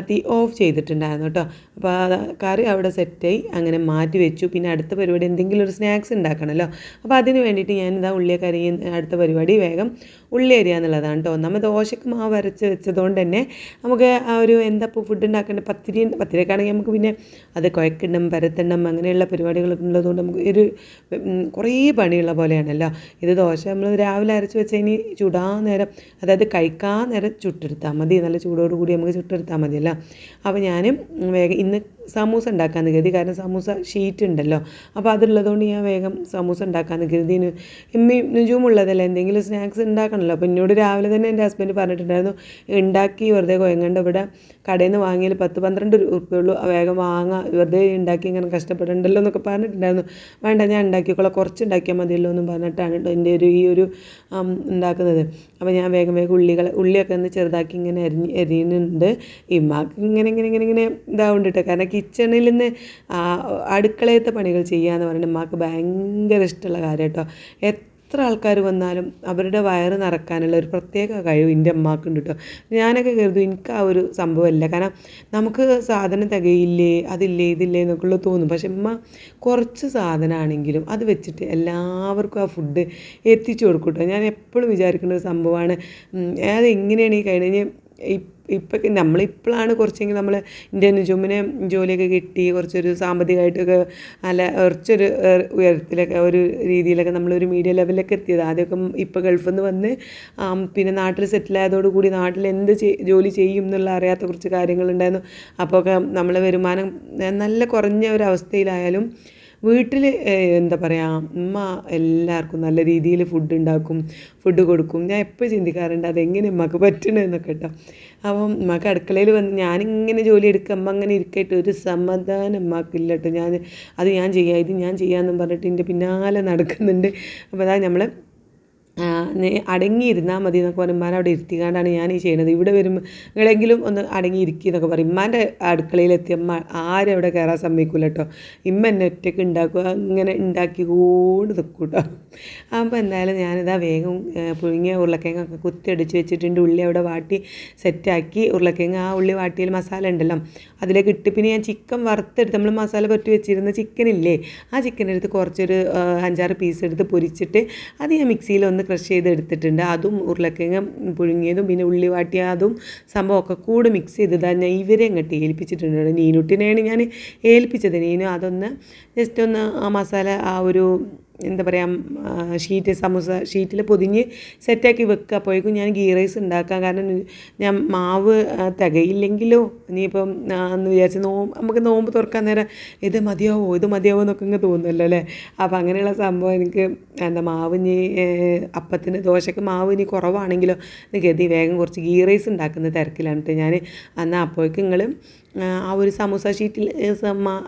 തീ ഓഫ് ചെയ്തിട്ടുണ്ടായിരുന്നു കേട്ടോ. അപ്പോൾ കറി അവിടെ സെറ്റായി അങ്ങനെ മാറ്റി വെച്ചു. പിന്നെ അടുത്ത പരിപാടി എന്തെങ്കിലും ഒരു സ്നാക്സ് ഉണ്ടാക്കണമല്ലോ. അപ്പോൾ അതിന് വേണ്ടിയിട്ട് ഞാനിതാ ഉള്ളിയൊക്കെ അടുത്ത പരിപാടി വേഗം ഉള്ളി അരിയുക എന്നുള്ളതാണ് കേട്ടോ. നമ്മൾ ദോശക്ക് മാവ് അരച്ച് വെച്ചതുകൊണ്ട് തന്നെ നമുക്ക് ആ ഒരു എന്താ ഇപ്പോൾ ഫുഡ് ഉണ്ടാക്കേണ്ടത്, പത്തിരിയൊക്കെ ആണെങ്കിൽ നമുക്ക് പിന്നെ അത് കുഴക്കണം പരത്തണം അങ്ങനെയുള്ള പരിപാടികളൊക്കെ ഉള്ളതുകൊണ്ട് നമുക്ക് ഒരു കുറേ പണിയുള്ള പോലെയാണല്ലോ. ഇത് ദോശ നമ്മൾ രാവിലെ അരച്ച് വെച്ച് ഇനി ചുടാൻ നേരം, അതായത് കഴിക്കാൻ നേരം ചുട്ടെടുത്താൽ മതി. നല്ല ചൂടോടുകൂടി നമുക്ക് ചുട്ടെടുത്താൽ മതിയല്ലോ. അപ്പോൾ ഞാൻ വേഗം ഇന്ന് സമൂസ ഉണ്ടാക്കാമെന്ന് കരുതി. കാരണം സമൂസ ഷീറ്റ് ഉണ്ടല്ലോ. അപ്പോൾ അതുള്ളതുകൊണ്ട് ഞാൻ വേഗം സമൂസ ഉണ്ടാക്കാമെന്ന് കരുതി. നുജുവും ഉള്ളതല്ല, എന്തെങ്കിലും സ്നാക്സ് ഉണ്ടാക്കണമല്ലോ. അപ്പോൾ എന്നോട് രാവിലെ തന്നെ എൻ്റെ ഹസ്ബൻഡ് പറഞ്ഞിട്ടുണ്ടായിരുന്നു, ഉണ്ടാക്കി വെറുതെ കുഴങ്ങണ്ട, ഇവിടെ കടയിൽ നിന്ന് വാങ്ങിയാൽ 10-12 ഉറുപ്പികയുള്ളൂ, വേഗം വാങ്ങാം, വെറുതെ ഉണ്ടാക്കി ഇങ്ങനെ കഷ്ടപ്പെടണ്ടല്ലോ എന്നൊക്കെ പറഞ്ഞിട്ടുണ്ടായിരുന്നു. വേണ്ട ഞാൻ ഉണ്ടാക്കിക്കോളാം, കുറച്ച് ഉണ്ടാക്കിയാൽ മതിയല്ലോ എന്നും പറഞ്ഞിട്ടാണ് കേട്ടോ എൻ്റെ ഈ ഒരു ഉണ്ടാക്കുന്നത്. അപ്പോൾ ഞാൻ വേഗം ഉള്ളിയൊക്കെ ഒന്ന് ചെറുതാക്കി ഇങ്ങനെ എരിയുന്നുണ്ട്. ഇമ്മാക്ക് ഇങ്ങനെ ഇതാവുന്നുണ്ട് കേട്ടോ. കാരണം കിച്ചണിൽ നിന്ന് അടുക്കളയത്തെ പണികൾ ചെയ്യാന്ന് പറയുന്നത് ഉമ്മാക്ക് ഭയങ്കര ഇഷ്ടമുള്ള കാര്യം കേട്ടോ. എത്ര ആൾക്കാർ വന്നാലും അവരുടെ വയറ് നിറക്കാനുള്ള ഒരു പ്രത്യേക കഴിവ് എൻ്റെ അമ്മക്കുണ്ട് കേട്ടോ. ഞാനൊക്കെ കരുതും എനിക്ക് ആ ഒരു സംഭവമില്ല. കാരണം നമുക്ക് സാധനം തികയില്ലേ, അതില്ലേ ഇതില്ലേ എന്നൊക്കെയുള്ള തോന്നും. പക്ഷെ ഉമ്മ കുറച്ച് സാധനമാണെങ്കിലും അത് വെച്ചിട്ട് എല്ലാവർക്കും ആ ഫുഡ് എത്തിച്ചു കൊടുക്കും കേട്ടോ. ഞാൻ എപ്പോഴും വിചാരിക്കുന്ന ഒരു സംഭവമാണ് അതെങ്ങനെയാണ് ഈ കഴിഞ്ഞ് ഇപ്പം നമ്മളിപ്പോഴാണ് കുറച്ചെങ്കിലും നമ്മൾ എൻ്റെ നുജുമിന് ജോലിയൊക്കെ കിട്ടി കുറച്ചൊരു സാമ്പത്തികമായിട്ടൊക്കെ നല്ല കുറച്ചൊരു ഉയരത്തിലൊക്കെ ഒരു രീതിയിലൊക്കെ നമ്മളൊരു മീഡിയ ലെവലിലൊക്കെ എത്തിയത്. ആദ്യമൊക്കെ ഇപ്പോൾ ഗൾഫിൽ നിന്ന് വന്ന് പിന്നെ നാട്ടിൽ സെറ്റിലായതോടുകൂടി നാട്ടിൽ എന്ത് ജോലി ചെയ്യും എന്നുള്ള അറിയാത്ത കുറച്ച് കാര്യങ്ങളുണ്ടായിരുന്നു. അപ്പോൾ ഒക്കെ നമ്മളെ വരുമാനം നല്ല കുറഞ്ഞ ഒരു അവസ്ഥയിലായാലും വീട്ടിൽ എന്താ പറയുക, ഉമ്മ എല്ലാവർക്കും നല്ല രീതിയിൽ ഫുഡ് ഉണ്ടാക്കും, ഫുഡ് കൊടുക്കും. ഞാൻ എപ്പോൾ ചിന്തിക്കാറുണ്ട് അതെങ്ങനെ ഉമ്മക്ക് പറ്റണമെന്നൊക്കെ കേട്ടോ. അപ്പം ഉമ്മക്ക് അടുക്കളയിൽ വന്ന് ഞാനിങ്ങനെ ജോലി എടുക്കുക അമ്മ അങ്ങനെ ഇരിക്കട്ടെ ഒരു സമാധാനം ഉമ്മാക്കില്ല കേട്ടോ. ഞാൻ ചെയ്യാം ഇത് ഞാൻ ചെയ്യാമെന്നും പറഞ്ഞിട്ട് എൻ്റെ പിന്നാലെ നടക്കുന്നുണ്ട്. അപ്പോൾ അതാ നമ്മൾ അടങ്ങിയിരുന്നാൽ മതി എന്നൊക്കെ പറയും. ഉമ്മാനെ അവിടെ ഇരുത്തിക്കാണ്ടാണ് ഞാൻ ഈ ചെയ്യുന്നത്. ഇവിടെ വരുമ്പോൾ നിങ്ങളെങ്കിലും ഒന്ന് അടങ്ങിയിരിക്കുക എന്നൊക്കെ പറയും. ഉമ്മാൻ്റെ അടുക്കളയിലെത്തിയ അമ്മ ആരും അവിടെ കയറാൻ സമ്മതിക്കില്ല കേട്ടോ. ഇമ്മ എന്നെ ഒറ്റയ്ക്ക് ഉണ്ടാക്കുക, അങ്ങനെ ഉണ്ടാക്കിക്കൊണ്ട് നിൽക്കും കേട്ടോ. അപ്പോൾ എന്തായാലും ഞാനിതാ വേഗം പുഴുങ്ങിയ ഉരുളക്കിഴങ്ങൊക്കെ കുത്തിയടിച്ച് വെച്ചിട്ടുണ്ട്. ഉള്ളി അവിടെ വാട്ടി സെറ്റാക്കി ഉരുളക്കിഴങ്ങ് ആ ഉള്ളി വാട്ടിയിൽ മസാല ഉണ്ടല്ലോ അതിലേക്ക് ഇട്ട് പിന്നെ ഞാൻ ചിക്കൻ വറുത്തെടുത്ത് നമ്മൾ മസാല പുരട്ടി വെച്ചിരുന്ന ചിക്കനില്ലേ ആ ചിക്കനെടുത്ത് കുറച്ചൊരു 5-6 പീസ് എടുത്ത് പൊരിച്ചിട്ട് അത് ഞാൻ മിക്സിയിൽ ഒന്ന് ക്രഷ് ചെയ്ത് എടുത്തിട്ടുണ്ട്. അതും ഉരുളക്കിഴങ്ങ് പുഴുങ്ങിയതും പിന്നെ ഉള്ളി വാട്ടിയതും സംഭവമൊക്കെ കൂടെ മിക്സ് ചെയ്തത് ഞാൻ ഇവരെ അങ്ങോട്ട് ഏൽപ്പിച്ചിട്ടുണ്ട്. നീനുട്ടിനെയാണ് ഞാൻ ഏൽപ്പിച്ചത്. നീനു അതൊന്ന് ജസ്റ്റ് ഒന്ന് ആ മസാല ആ ഒരു എന്താ പറയുക സമൂസ ഷീറ്റിൽ പൊതിഞ്ഞ് സെറ്റാക്കി വെക്കുക. അപ്പോഴേക്കും ഞാൻ ഗീ റൈസ് ഉണ്ടാക്കാം. കാരണം ഞാൻ മാവ് തികയില്ലെങ്കിലോ ഇനിയിപ്പം എന്ന് വിചാരിച്ച് നമുക്ക് നോമ്പ് തുറക്കാൻ നേരം ഇത് മതിയാവോ എന്നൊക്കെ ഇങ്ങ് തോന്നുമല്ലോ അല്ലേ. അപ്പോൾ അങ്ങനെയുള്ള സംഭവം എനിക്ക് മാവ് ഇനി അപ്പത്തിന് ദോശയ്ക്ക് മാവ് ഇനി കുറവാണെങ്കിലോ എന്ന് കരുതി വേഗം കുറച്ച് ഗീ റൈസ് ഉണ്ടാക്കുന്ന തിരക്കിലാണ് കേട്ടോ ഞാൻ. എന്നാൽ അപ്പോഴേക്കും നിങ്ങൾ ആ ഒരു സമൂസ ഷീറ്റിൽ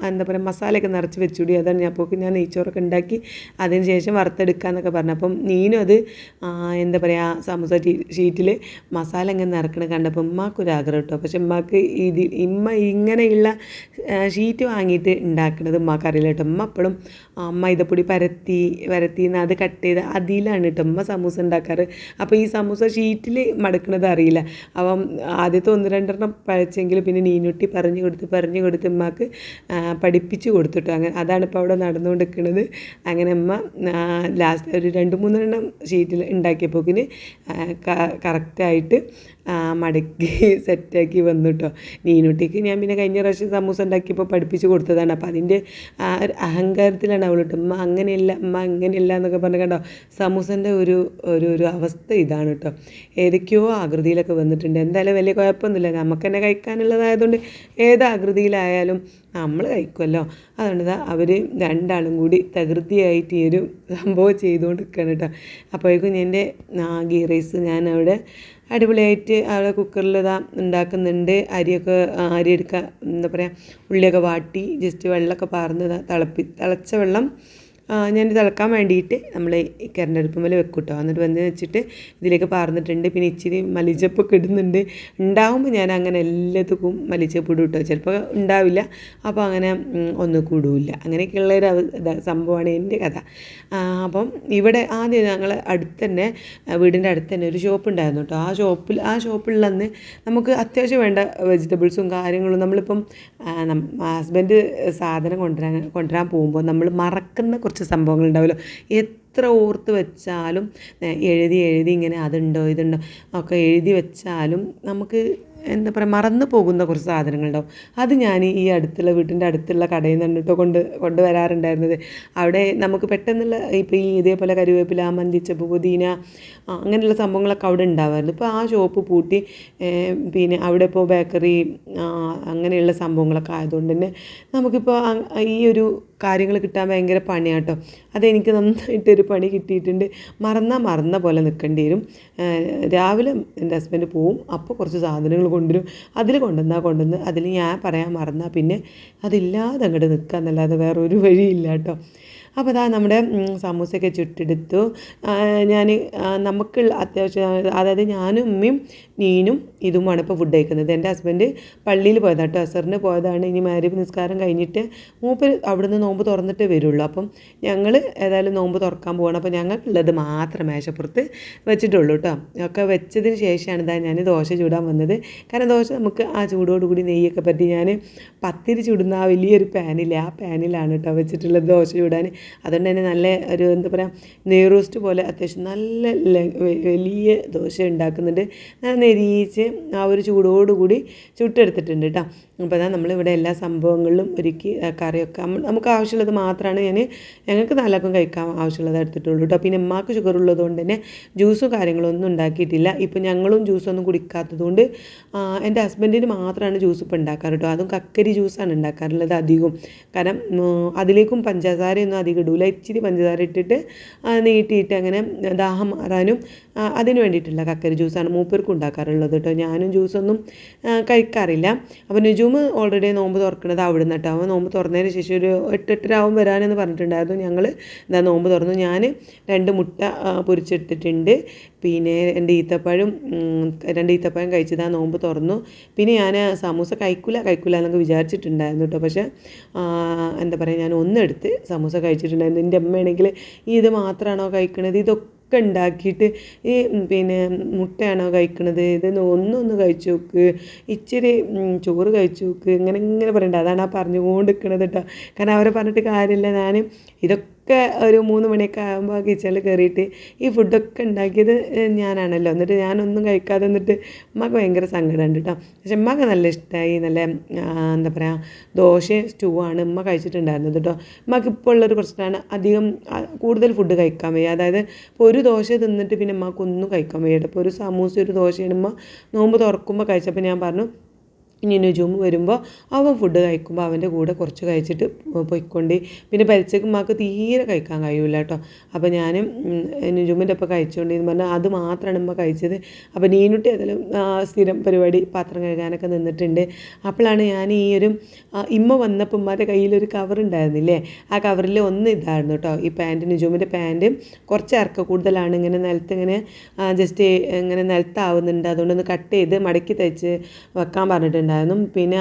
എന്താ പറയുക മസാലയൊക്കെ നിറച്ച് വെച്ചുകൂടി. അതാണ് ഞാൻ നെയ്ച്ചോറൊക്കെ ഉണ്ടാക്കി അതിന് ശേഷം വറുത്തെടുക്കാമെന്നൊക്കെ പറഞ്ഞു. അപ്പം നീനും അത് എന്താ പറയുക സമൂസ ഷീറ്റിൽ മസാല ഇങ്ങനെ നിറക്കണ കണ്ടപ്പോൾ ഉമ്മാക്കൊരാഗ്രഹം കേട്ടോ. പക്ഷെ ഉമ്മാക്ക് ഇമ്മ ഇങ്ങനെയുള്ള ഷീറ്റ് വാങ്ങിയിട്ട് ഉണ്ടാക്കുന്നത് ഉമ്മാക്കറിയില്ല കേട്ടോ. ഉമ്മ എപ്പോഴും മൈദപ്പൊടി പരത്തിന്ന് അത് കട്ട് ചെയ്ത് അതിലാണ് കേട്ടോ ഉമ്മ സമൂസ ഉണ്ടാക്കാറ്. അപ്പോൾ ഈ സമൂസ ഷീറ്റിൽ മടക്കുന്നത് അറിയില്ല. അപ്പം ആദ്യത്തെ 1-2 പഴച്ചെങ്കിൽ പിന്നെ നീനുട്ടി പറഞ്ഞു കൊടുത്ത് ഉമ്മക്ക് പഠിപ്പിച്ച് കൊടുത്തിട്ടു. അങ്ങനെ അതാണ് ഇപ്പോൾ അവിടെ നടന്നുകൊണ്ടിരിക്കുന്നത്. അങ്ങനെ ഉമ്മ ലാസ്റ്റ് ഒരു 2-3 ഷീറ്റിൽ ഉണ്ടാക്കിയപ്പോക്കിന് കറക്റ്റായിട്ട് മടക്കി സെറ്റാക്കി വന്നു കേട്ടോ. നീനുട്ടിക്ക് ഞാൻ പിന്നെ കഴിഞ്ഞ പ്രാവശ്യം സമൂസ ഉണ്ടാക്കിയപ്പോൾ പഠിപ്പിച്ച് കൊടുത്തതാണ്. അപ്പോൾ അതിൻ്റെ ഒരു അഹങ്കാരത്തിലാണ് അവളിട്ട് ഉമ്മ അങ്ങനെയല്ല എന്നൊക്കെ പറഞ്ഞ് കണ്ടോ. സമൂസൻ്റെ ഒരു അവസ്ഥ ഇതാണ് കേട്ടോ. ഏതൊക്കെയോ ആകൃതിയിലൊക്കെ വന്നിട്ടുണ്ട്. എന്തായാലും വലിയ കുഴപ്പമൊന്നുമില്ല, നമുക്ക് തന്നെ കഴിക്കാനുള്ളതായതുകൊണ്ട് ഏത് ആകൃതിയിലായാലും നമ്മൾ കഴിക്കുമല്ലോ. അതുകൊണ്ട് അവർ രണ്ടാളും കൂടി തകൃതിയായിട്ട് ഈ ഒരു സംഭവം ചെയ്തുകൊണ്ടിരിക്കുകയാണ് കേട്ടോ. അപ്പോഴേക്കും എൻ്റെ ഗീ റൈസ് ഞാൻ അവിടെ അടിപൊളിയായിട്ട് അവിടെ കുക്കറിൽ ഉണ്ടാക്കുന്നുണ്ട്. അരി എടുക്കുക എന്താ പറയുക ഉള്ളിയൊക്കെ വാട്ടി ജസ്റ്റ് വെള്ളമൊക്കെ പാർന്ന് തിളച്ച വെള്ളം ഞാൻ തിളക്കാൻ വേണ്ടിയിട്ട് നമ്മൾ ഈ കരണ്ടടുപ്പ് മേലെ വെക്കും കേട്ടോ. എന്നിട്ട് വന്ന് വെച്ചിട്ട് ഇതിലേക്ക് പാർന്നിട്ടുണ്ട്. പിന്നെ ഇച്ചിരി മല്ലിച്ചപ്പൊക്കെ ഇടുന്നുണ്ട്. ഉണ്ടാകുമ്പോൾ ഞാൻ അങ്ങനെ എല്ലാത്തുക്കും മല്ലിച്ചപ്പ് ഇടും കേട്ടോ. ചിലപ്പോൾ ഉണ്ടാവില്ല, അപ്പോൾ അങ്ങനെ ഒന്നും കൂടില്ല. അങ്ങനെയൊക്കെയുള്ളൊരു സംഭവമാണ് എൻ്റെ കഥ. അപ്പം ഇവിടെ ആദ്യം ഞങ്ങൾ വീടിൻ്റെ അടുത്ത് തന്നെ ഒരു ഷോപ്പ് ഉണ്ടായിരുന്നു കേട്ടോ. ആ ഷോപ്പിലന്ന് നമുക്ക് അത്യാവശ്യം വേണ്ട വെജിറ്റബിൾസും കാര്യങ്ങളും നമ്മളിപ്പം ഹസ്ബൻഡ് സാധനം കൊണ്ടുവരാൻ പോകുമ്പോൾ നമ്മൾ മറക്കുന്ന കുറച്ച് സംഭവങ്ങളുണ്ടാവുമല്ലോ. എത്ര ഓർത്ത് വെച്ചാലും എഴുതി ഇങ്ങനെ അതുണ്ടോ ഇതുണ്ടോ ഒക്കെ എഴുതി വെച്ചാലും നമുക്ക് എന്താ പറയുക മറന്നു പോകുന്ന കുറച്ച് സാധനങ്ങളുണ്ടാവും. അത് ഞാൻ ഈ വീട്ടിൻ്റെ അടുത്തുള്ള കടയിൽ നിന്ന് കേട്ടോ കൊണ്ടുവരാറുണ്ടായിരുന്നത്. അവിടെ നമുക്ക് പെട്ടെന്നുള്ള ഇപ്പോൾ ഈ ഇതേപോലെ കറിവേപ്പില, മല്ലിച്ചപ്പ്, പുതിന അങ്ങനെയുള്ള സംഭവങ്ങളൊക്കെ അവിടെ ഉണ്ടാവാറുണ്ട്. ഇപ്പോൾ ആ ഷോപ്പ് പൂട്ടി പിന്നെ അവിടെ ഇപ്പോൾ ബേക്കറി അങ്ങനെയുള്ള സംഭവങ്ങളൊക്കെ ആയതുകൊണ്ട് തന്നെ നമുക്കിപ്പോൾ ഈ ഒരു കാര്യങ്ങൾ കിട്ടാൻ ഭയങ്കര പണിയാണ് കേട്ടോ. അതെനിക്ക് നന്നായിട്ടൊരു പണി കിട്ടിയിട്ടുണ്ട്. മറന്ന പോലെ നിൽക്കേണ്ടി വരും. രാവിലെ എൻ്റെ ഹസ്ബൻഡ് പോവും, അപ്പോൾ കുറച്ച് സാധനങ്ങൾ കൊണ്ടുവരും. അതിൽ കൊണ്ടുവന്ന് അതിൽ ഞാൻ പറയാൻ മറന്നാൽ പിന്നെ അതില്ലാതെ അങ്ങോട്ട് നിൽക്കുക എന്നല്ലാതെ വേറെ ഒരു വഴിയില്ല കേട്ടോ. അപ്പോൾ അതാ നമ്മുടെ സമൂസയൊക്കെ ചുട്ടെടുത്തു. ഞാൻ നമുക്കുള്ള അത്യാവശ്യം അതായത് ഞാനും ഉമ്മയും നീനും ഇതുമാണ് ഇപ്പോൾ ഫുഡ് കഴിക്കുന്നത്. എൻ്റെ ഹസ്ബൻഡ് പള്ളിയിൽ പോയതാണ് കേട്ടോ, അസറിന് പോയതാണ്. ഇനി മഗ്‌രിബ് നിസ്കാരം കഴിഞ്ഞിട്ട് മൂപ്പർ അവിടുന്ന് നോമ്പ് തുറന്നിട്ടേ വരുള്ളൂ. അപ്പം ഞങ്ങൾ ഏതായാലും നോമ്പ് തുറക്കാൻ പോകണം. അപ്പോൾ ഞങ്ങൾക്കുള്ളത് മാത്രം മേശപ്പുറത്ത് വെച്ചിട്ടുള്ളൂ കേട്ടോ. ഒക്കെ വെച്ചതിന് ശേഷമാണ് ഇതാ ഞാൻ ദോശ ചൂടാൻ വന്നത്. കാരണം ദോശ നമുക്ക് ആ ചൂടോടുകൂടി നെയ്യൊക്കെ പറ്റി ഞാൻ പത്തിരി ചുടുന്ന ആ വലിയൊരു പാനില്ലേ ആ പാനിലാണ് കേട്ടോ വെച്ചിട്ടുള്ളത് ദോശ ചൂടാൻ. അതുകൊണ്ട് തന്നെ നല്ല ഒരു എന്താ പറയുക നെയ് റോസ്റ്റ് പോലെ അത്യാവശ്യം നല്ല വലിയ ദോശ ഉണ്ടാക്കുന്നുണ്ട്. ഞാൻ നെരിയിച്ച് ആ ഒരു ചൂടോടുകൂടി ചുട്ടെടുത്തിട്ടുണ്ട് കേട്ടോ. അപ്പോൾ അതാ നമ്മളിവിടെ എല്ലാ സംഭവങ്ങളിലും ഒരുക്കി കറിയൊക്കെ നമുക്ക് ആവശ്യമുള്ളത് മാത്രമാണ് ഞങ്ങൾക്ക് നാലാൾക്കും കഴിക്കാൻ ആവശ്യമുള്ളത് എടുത്തിട്ടുള്ളൂ കേട്ടോ. പിന്നെ ഉമ്മാക്ക് ഷുഗർ ഉള്ളതുകൊണ്ട് തന്നെ ജ്യൂസും കാര്യങ്ങളൊന്നും ഉണ്ടാക്കിയിട്ടില്ല. ഇപ്പോൾ ഞങ്ങളും ജ്യൂസൊന്നും കുടിക്കാത്തതുകൊണ്ട് എൻ്റെ ഹസ്ബൻഡിന് മാത്രമാണ് ജ്യൂസ് ഇപ്പോൾ ഉണ്ടാക്കാറ് കേട്ടോ. അതും കക്കരി ജ്യൂസാണ് ഉണ്ടാക്കാറുള്ളത് അധികവും. കാരണം അതിലേക്കും പഞ്ചസാരയൊന്നും അധികം അധികം ഇടൂല, ഇച്ചിരി പഞ്ചസാര ഇട്ടിട്ട് നീട്ടിയിട്ട് അങ്ങനെ ദാഹം മാറാനും അതിന് വേണ്ടിയിട്ടുള്ള കക്കരി ജ്യൂസാണ് മൂപ്പർക്കും ഉണ്ടാക്കാറുള്ളത് കേട്ടോ. ഞാനും ജ്യൂസൊന്നും കഴിക്കാറില്ല. അപ്പോൾ നുജൂമ് ഓൾറെഡി നോമ്പ് തുറക്കുന്നത് അവിടെ നിന്ന് കേട്ടോ. അവൻ നോമ്പ് തുറന്നതിന് ശേഷം ഒരു 8-8:30 ആവും വരാനെന്ന് പറഞ്ഞിട്ടുണ്ടായിരുന്നു. ഞങ്ങൾ എന്താ നോമ്പ് തുറന്നു. ഞാൻ 2 മുട്ട പൊരിച്ചെടുത്തിട്ടുണ്ട്, പിന്നെ 2 ഈത്തപ്പഴം കഴിച്ചതാണ് നോമ്പ് തുറന്നു. പിന്നെ ഞാൻ സമൂസ കഴിക്കില്ല എന്നൊക്കെ വിചാരിച്ചിട്ടുണ്ടായിരുന്നു കേട്ടോ. പക്ഷേ എന്താ പറയുക, ഞാൻ ഒന്നെടുത്ത് സമൂസ കഴിച്ചിട്ടുണ്ടായിരുന്നു. എൻ്റെ അമ്മയാണെങ്കിൽ ഇത് മാത്രമാണോ കഴിക്കണത്, ഇതൊക്കെ ഉണ്ടാക്കിയിട്ട് ഈ പിന്നെ മുട്ടയാണോ കഴിക്കണത്, ഇതൊന്ന് ഒന്നൊന്ന് കഴിച്ചു നോക്ക്, ഇച്ചിരി ചോറ് കഴിച്ചു നോക്ക്, ഇങ്ങനെ പറയണ്ട. അതാണ് ആ പറഞ്ഞുകൊണ്ട് നിൽക്കണത് കേട്ടോ. കാരണം അവരെ പറഞ്ഞിട്ട് കാര്യമില്ല. ഞാൻ ഇതൊക്കെ ഒരു 3 മണിയൊക്കെ ആകുമ്പോൾ കിച്ചണിൽ കയറിയിട്ട് ഈ ഫുഡൊക്കെ ഉണ്ടാക്കിയത് ഞാനാണല്ലോ. എന്നിട്ട് ഞാനൊന്നും കഴിക്കാതെ എന്നിട്ട് ഉമ്മക്ക് ഭയങ്കര സങ്കടമുണ്ട് കേട്ടോ. പക്ഷെ ഉമ്മക്ക് നല്ല ഇഷ്ടമായി. നല്ല എന്താ പറയുക, ദോശയും സ്റ്റൂ ആണ് ഉമ്മ കഴിച്ചിട്ടുണ്ടായിരുന്നത് കേട്ടോ. ഉമ്മക്ക് ഇപ്പോൾ ഉള്ളൊരു പ്രശ്നമാണ്, അധികം കൂടുതൽ ഫുഡ് കഴിക്കാൻ വയ്യ. അതായത് ഇപ്പോൾ ഒരു ദോശ തിന്നിട്ട് പിന്നെ ഉമ്മക്ക് ഒന്നും കഴിക്കാൻ വയ്യ. ഇപ്പോൾ ഒരു സമൂസ ഒരു ദോശയാണ് ഉമ്മ നോമ്പ് തുറക്കുമ്പോൾ കഴിച്ചപ്പോൾ ഞാൻ പറഞ്ഞു, ഇനി നുജൂമ് വരുമ്പോൾ അവൻ ഫുഡ് കഴിക്കുമ്പോൾ അവൻ്റെ കൂടെ കുറച്ച് കഴിച്ചിട്ട് പൊയ്ക്കൊണ്ട്. പിന്നെ പരിച്ചക്ക് ഉമ്മാക്ക് തീരെ കഴിക്കാൻ കഴിയില്ല കേട്ടോ. അപ്പോൾ ഞാനും നുജൂമിൻ്റെ ഒപ്പം കഴിച്ചുകൊണ്ടിരുന്നു പറഞ്ഞാൽ അത് മാത്രമാണ് ഉമ്മ കഴിച്ചത്. അപ്പോൾ നീനുട്ടി ഏതായാലും സ്ഥിരം പരിപാടി പാത്രം കഴുകാനൊക്കെ നിന്നിട്ടുണ്ട്. അപ്പോഴാണ് ഞാൻ ഈ ഒരു ഇമ്മ വന്നപ്പോൾ ഉമ്മാൻ്റെ കയ്യിലൊരു കവർ ഉണ്ടായിരുന്നില്ലേ, ആ കവറിൽ ഒന്ന് ഇതായിരുന്നു കേട്ടോ, ഈ പാൻറ്റ്, നുജൂമിൻ്റെ പാൻറ്റ് കുറച്ച് ഇറക്കം കൂടുതലാണ്, ഇങ്ങനെ നിലത്ത് ഇങ്ങനെ ജസ്റ്റ് ഇങ്ങനെ നിലത്താവുന്നുണ്ട്. അതുകൊണ്ടൊന്ന് കട്ട് ചെയ്ത് മടക്കി തയ്ച്ച് വെക്കാൻ പറഞ്ഞിട്ടുണ്ട്. പിന്നെ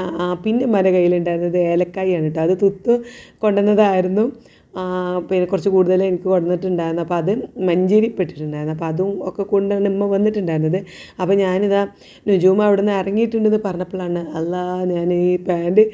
മര കയ്യിലുണ്ടായിരുന്നത് ഏലക്കായാണ് കേട്ടോ. അത് തുത്ത് കൊണ്ടുവന്നതായിരുന്നു. പിന്നെ കുറച്ച് കൂടുതൽ എനിക്ക് കൊണ്ടുവന്നിട്ടുണ്ടായിരുന്നു. അപ്പോൾ അത് മഞ്ചേരി പെട്ടിട്ടുണ്ടായിരുന്നു. അപ്പോൾ അതും ഒക്കെ കൊണ്ടാണ് ഉമ്മ വന്നിട്ടുണ്ടായിരുന്നത്. അപ്പോൾ ഞാനിതാ നുജൂമ അവിടെ നിന്ന് ഇറങ്ങിയിട്ടുണ്ടെന്ന് പറഞ്ഞപ്പോഴാണ് ഞാൻ ഈ പാൻറ്റ്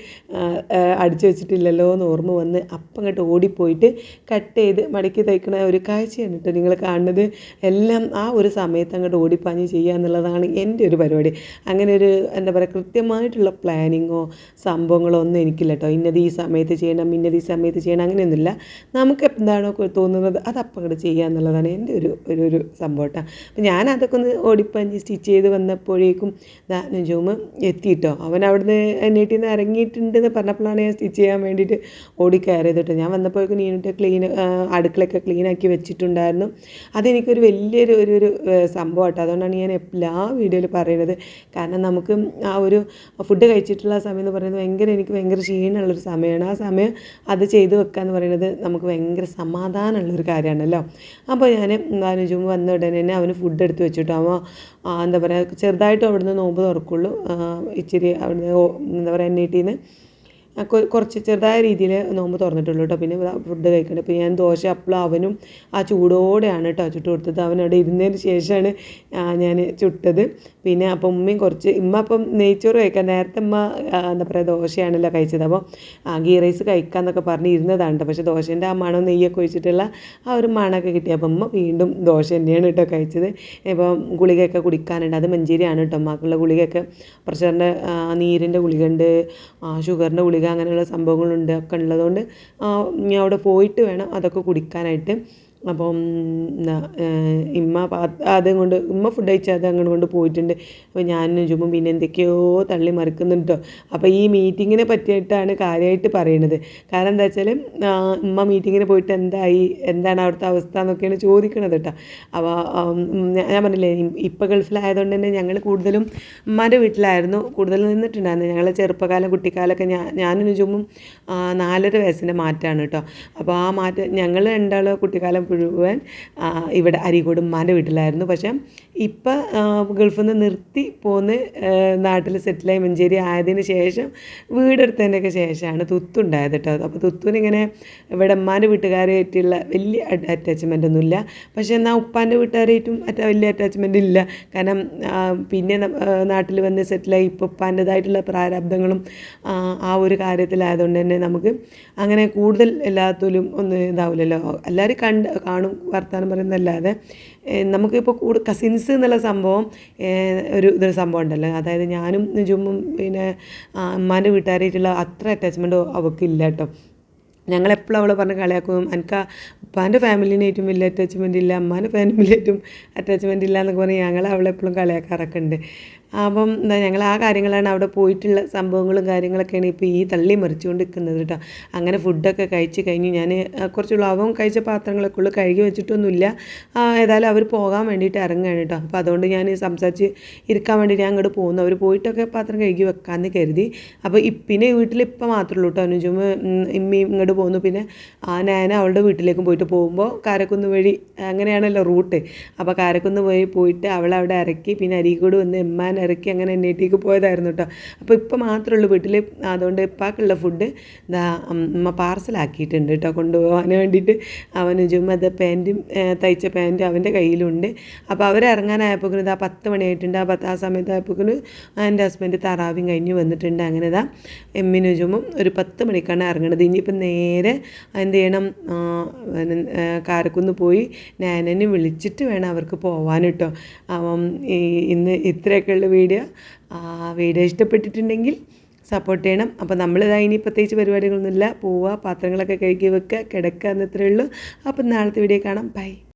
അടിച്ചു വെച്ചിട്ടില്ലല്ലോ എന്ന് ഓർമ്മ വന്ന് അപ്പം അങ്ങോട്ട് ഓടിപ്പോയിട്ട് കട്ട് ചെയ്ത് മടക്കി തയ്ക്കണ ഒരു കാഴ്ചയാണ് കേട്ടോ നിങ്ങൾ കാണുന്നത്. എല്ലാം ആ ഒരു സമയത്ത് അങ്ങോട്ട് ഓടിപ്പാഞ്ഞ് ചെയ്യുക എന്നുള്ളതാണ് എൻ്റെ ഒരു പരിപാടി. അങ്ങനെ ഒരു എന്താ പറയുക, കൃത്യമായിട്ടുള്ള പ്ലാനിങ്ങോ സംഭവങ്ങളോ ഒന്നും എനിക്കില്ല കേട്ടോ. ഇന്നത് ഈ സമയത്ത് ചെയ്യണം, ഇന്നത് ഈ സമയത്ത് ചെയ്യണം, അങ്ങനെയൊന്നുമില്ല. നമുക്ക് എന്താണോ തോന്നുന്നത് അത് അപ്പം അങ്ങോട്ട് ചെയ്യുക എന്നുള്ളതാണ് എൻ്റെ ഒരു സംഭവം കേട്ടോ. അപ്പം ഞാൻ അതൊക്കെ ഒന്ന് ഓടിപ്പഞ്ഞ് സ്റ്റിച്ച് ചെയ്ത് വന്നപ്പോഴേക്കും നുജൂമ് എത്തിയിട്ടോ. അവൻ അവിടുന്ന് വീട്ടിൽ നിന്ന് ഇറങ്ങിയിട്ടുണ്ടെന്ന് പറഞ്ഞപ്പോഴാണ് ഞാൻ സ്റ്റിച്ച് ചെയ്യാൻ വേണ്ടിയിട്ട് ഓടിക്കയറിയത് കേട്ടോ. ഞാൻ വന്നപ്പോഴേക്കും നീനിട്ട് അടുക്കളയൊക്കെ ക്ലീനാക്കി വെച്ചിട്ടുണ്ടായിരുന്നു. അതെനിക്കൊരു വലിയൊരു ഒരു സംഭവം കേട്ടോ. അതുകൊണ്ടാണ് ഞാൻ എല്ലാ വീഡിയോയിൽ പറയുന്നത്. കാരണം നമുക്ക് ആ ഒരു ഫുഡ് കഴിച്ചിട്ടുള്ള സമയം എന്ന് പറയുന്നത് എനിക്ക് ഭയങ്കര ക്ഷീണമുള്ളൊരു സമയമാണ്. ആ സമയം അത് ചെയ്ത് വെക്കുക എന്ന് പറയുന്നത് നമുക്ക് ഭയങ്കര സമാധാനമുള്ളൊരു കാര്യമാണല്ലോ. അപ്പോൾ ഞാൻ നുജൂമ് വന്ന ഉടനെ തന്നെ അവന് ഫുഡ് എടുത്ത് വെച്ചിട്ടോ. അവൻ എന്താ പറയുക, ചെറുതായിട്ടും അവിടുന്ന് നോമ്പ് തുറക്കുള്ളൂ. ഇച്ചിരി അവിടുന്ന് എന്താ പറയുക വീട്ടിൽ നിന്ന് കുറച്ച് ചെറുതായ രീതിയിൽ നോമ്പ് തുറന്നിട്ടുള്ളൂ കേട്ടോ. പിന്നെ ഫുഡ് കഴിക്കണം. ഇപ്പോൾ ഞാൻ ദോശ അപ്പോഴും അവനും ആ ചൂടോടെയാണ് കേട്ടോ ചുട്ട് കൊടുത്തത്. അവനവിടെ ഇരുന്നതിന് ശേഷമാണ് ഞാൻ ചുട്ടത്. പിന്നെ അപ്പം ഉമ്മയും ഉമ്മ അപ്പം നെയ്ച്ചോറ് കഴിക്കാൻ നേരത്തെ ഉമ്മ എന്താ പറയുക ദോശയാണല്ലോ കഴിച്ചത്. അപ്പോൾ ഗീ റൈസ് കഴിക്കാമെന്നൊക്കെ പറഞ്ഞ് ഇരുന്നതാണ് കേട്ടോ. പക്ഷേ ദോശേൻ്റെ ആ മണം നെയ്യൊക്കെ ഒഴിച്ചിട്ടുള്ള ആ ഒരു മണമൊക്കെ കിട്ടിയപ്പോൾ ഉമ്മ വീണ്ടും ദോശ തന്നെയാണ് കേട്ടോ കഴിച്ചത്. ഇപ്പം ഗുളികയൊക്കെ കുടിക്കാനുണ്ട്. അത് മഞ്ചേരിയാണ് കേട്ടോ ഉമ്മക്കുള്ള ഗുളികയൊക്കെ. പ്രഷറിൻ്റെ നീരിൻ്റെ ഗുളികയുണ്ട്, ഷുഗറിൻ്റെ ഗുളിക, അങ്ങനെയുള്ള സംഭവങ്ങളുണ്ട് ഒക്കെ ഉള്ളതുകൊണ്ട് ഞാൻ അവിടെ പോയിട്ട് വേണം അതൊക്കെ കുടിക്കാനായിട്ട്. അപ്പം അതും കൊണ്ട് ഉമ്മ ഫുഡ് കഴിച്ചാൽ അത് അങ്ങോട്ട് കൊണ്ട് പോയിട്ടുണ്ട്. അപ്പോൾ ഞാൻ ചുമ്മാ പിന്നെ എന്തൊക്കെയോ തള്ളി മറിക്കുന്നുണ്ട് കേട്ടോ. അപ്പോൾ ഈ മീറ്റിങ്ങിനെ പറ്റിയിട്ടാണ് കാര്യമായിട്ട് പറയുന്നത്. കാരണം എന്താ വെച്ചാൽ ഉമ്മ മീറ്റിങ്ങിന് പോയിട്ട് എന്താണ് അവിടുത്തെ അവസ്ഥ എന്നൊക്കെയാണ് ചോദിക്കണത് കേട്ടോ. അപ്പോൾ ഞാൻ പറഞ്ഞില്ലേ, ഇപ്പം ഗൾഫിലായതുകൊണ്ട് തന്നെ ഞങ്ങൾ കൂടുതലും ഉമ്മാൻ്റെ വീട്ടിലായിരുന്നു കൂടുതൽ നിന്നിട്ടുണ്ടായിരുന്നു. ഞങ്ങൾ ചെറുപ്പകാലം കുട്ടിക്കാലമൊക്കെ ഞാനും ചുമ്മും 4.5 വയസ്സിൻ്റെ മാറ്റമാണ് കേട്ടോ. അപ്പോൾ ആ മാറ്റം ഞങ്ങൾ രണ്ടാളും കുട്ടിക്കാലം മുഴുവൻ ഇവിടെ അരീക്കോട് ഉമ്മാൻ്റെ വീട്ടിലായിരുന്നു. പക്ഷേ ഇപ്പം ഗൾഫിൽ നിന്ന് നിർത്തി പോന്ന് നാട്ടിൽ സെറ്റിലായി മഞ്ചേരി ആയതിന് ശേഷം വീടെടുത്തതിൻ്റെയൊക്കെ ശേഷമാണ് തുത്തുണ്ടായത് കേട്ടോ. അപ്പോൾ തുത്തുനിങ്ങനെ ഇവിടെ ഉമ്മാൻ്റെ വീട്ടുകാരായിട്ടുള്ള വലിയ അറ്റാച്ച്മെൻ്റ് ഒന്നുമില്ല. പക്ഷേ എന്നാൽ ഉപ്പാൻ്റെ വീട്ടുകാരായിട്ടും വലിയ അറ്റാച്ച്മെൻ്റ് ഇല്ല. കാരണം പിന്നെ നാട്ടിൽ വന്ന് സെറ്റിലായി ഇപ്പോൾ ഉപ്പാൻ്റെതായിട്ടുള്ള പ്രാരാബ്ദങ്ങളും ആ ഒരു കാര്യത്തിലായതുകൊണ്ട് തന്നെ നമുക്ക് അങ്ങനെ കൂടുതൽ എല്ലാത്തിലും ഒന്നും ഇതാവില്ലല്ലോ. എല്ലാവരും കാണും വർത്തമാനം പറയുന്നതല്ലാതെ നമുക്കിപ്പോൾ കസിൻസ് എന്നുള്ള സംഭവം ഇതൊരു സംഭവം ഉണ്ടല്ലോ. അതായത് ഞാനും നുജൂമും പിന്നെ ഉമ്മാൻ്റെ വീട്ടുകാരായിട്ടുള്ള അത്ര അറ്റാച്ച്മെൻറ്റോ അവൾക്കില്ല കേട്ടോ. ഞങ്ങളെപ്പോഴും അവളെ പറഞ്ഞ് കളിയാക്കും, എനിക്ക് ഉപ്പാൻ്റെ ഫാമിലിനായിട്ടും വലിയ അറ്റാച്ച്മെൻ്റ് ഇല്ല, അമ്മാൻ്റെ ഫാമിലിയായിട്ടും അറ്റാച്ച്മെൻ്റ് ഇല്ല എന്നൊക്കെ പറഞ്ഞ് ഞങ്ങൾ അവളെപ്പോഴും കളിയാക്കാറൊക്കെ ഉണ്ട്. അപ്പം എന്താ ഞങ്ങൾ ആ കാര്യങ്ങളാണ് അവിടെ പോയിട്ടുള്ള സംഭവങ്ങളും കാര്യങ്ങളൊക്കെയാണ് ഇപ്പോൾ ഈ തള്ളി മറിച്ചുകൊണ്ട് നിൽക്കുന്നത് കേട്ടോ. അങ്ങനെ ഫുഡൊക്കെ കഴിച്ച് കഴിഞ്ഞ് ഞാൻ കുറച്ചുള്ള അവൻ കഴിച്ച പാത്രങ്ങളൊക്കെ ഉള്ളൂ, കഴുകി വെച്ചിട്ടൊന്നുമില്ല. ഏതായാലും അവർ പോകാൻ വേണ്ടിയിട്ട് ഇറങ്ങുകയാണ് കേട്ടോ. അപ്പോൾ അതുകൊണ്ട് ഞാൻ സംസാരിച്ച് ഇരിക്കാൻ വേണ്ടി ഞാൻ അങ്ങോട്ട് പോകുന്നു. അവർ പോയിട്ടൊക്കെ പാത്രം കഴുകി വെക്കാമെന്ന് കരുതി. അപ്പോൾ പിന്നെ വീട്ടിൽ ഇപ്പം മാത്രമേ ഉള്ളൂ കേട്ടോ. അനുജും ഇമ്മയും ഇങ്ങോട്ട് പോകുന്നു. പിന്നെ ഞാൻ അവളുടെ വീട്ടിലേക്കും പോകുമ്പോൾ കാരക്കുന്ന് വഴി അങ്ങനെയാണല്ലോ റൂട്ട്. അപ്പോൾ കാരക്കുന്ന് പോയിട്ട് അവളെ അവിടെ ഇറക്കി, പിന്നെ അരീക്കോട് വന്ന് എമ്മാൻ ഇറക്കി, അങ്ങനെ എന്നേറ്റേക്ക് പോയതായിരുന്നു കേട്ടോ. അപ്പോൾ ഇപ്പം മാത്രമേ ഉള്ളൂ വീട്ടിൽ. അതുകൊണ്ട് ഇപ്പാക്കുള്ള ഫുഡ് അമ്മ പാർസലാക്കിയിട്ടുണ്ട് കേട്ടോ, കൊണ്ടുപോകാൻ വേണ്ടിയിട്ട്. അവന് അത് പാൻറ്റും തയ്ച്ച പാൻറ്റും അവൻ്റെ കയ്യിലുണ്ട്. അപ്പോൾ അവരിറങ്ങാനായപ്പോൾ ഇതാ 10 മണിയായിട്ടുണ്ട്. ആ സമയത്തായപ്പോൾ എൻ്റെ ഹസ്ബൻഡ് തറാവിയും കഴിഞ്ഞ് വന്നിട്ടുണ്ട്. അങ്ങനെ ഇതാ എമ്മിനും ഒരു 10 മണിക്കാണ് ഇറങ്ങണത്. ഇനിയിപ്പം നേരെ എന്ത് ചെയ്യണം, കാരക്കുന്ന് പോയി നാനനെ വിളിച്ചിട്ട് വേണം അവർക്ക് പോകാൻ കേട്ടോ. ഇന്ന് ഇത്രയൊക്കെയുള്ള വീഡിയോ ഇഷ്ടപ്പെട്ടിട്ടുണ്ടെങ്കിൽ സപ്പോർട്ട് ചെയ്യണം. അപ്പോൾ നമ്മളിതാ ഇനി പ്രത്യേകിച്ച് പരിപാടികളൊന്നുമില്ല, പോവുക, പാത്രങ്ങളൊക്കെ കഴുകി വെക്കുക, കിടക്കുക എന്നത്രയേ ഉള്ളൂ. അപ്പം നാളത്തെ വീഡിയോ കാണാം. ബൈ.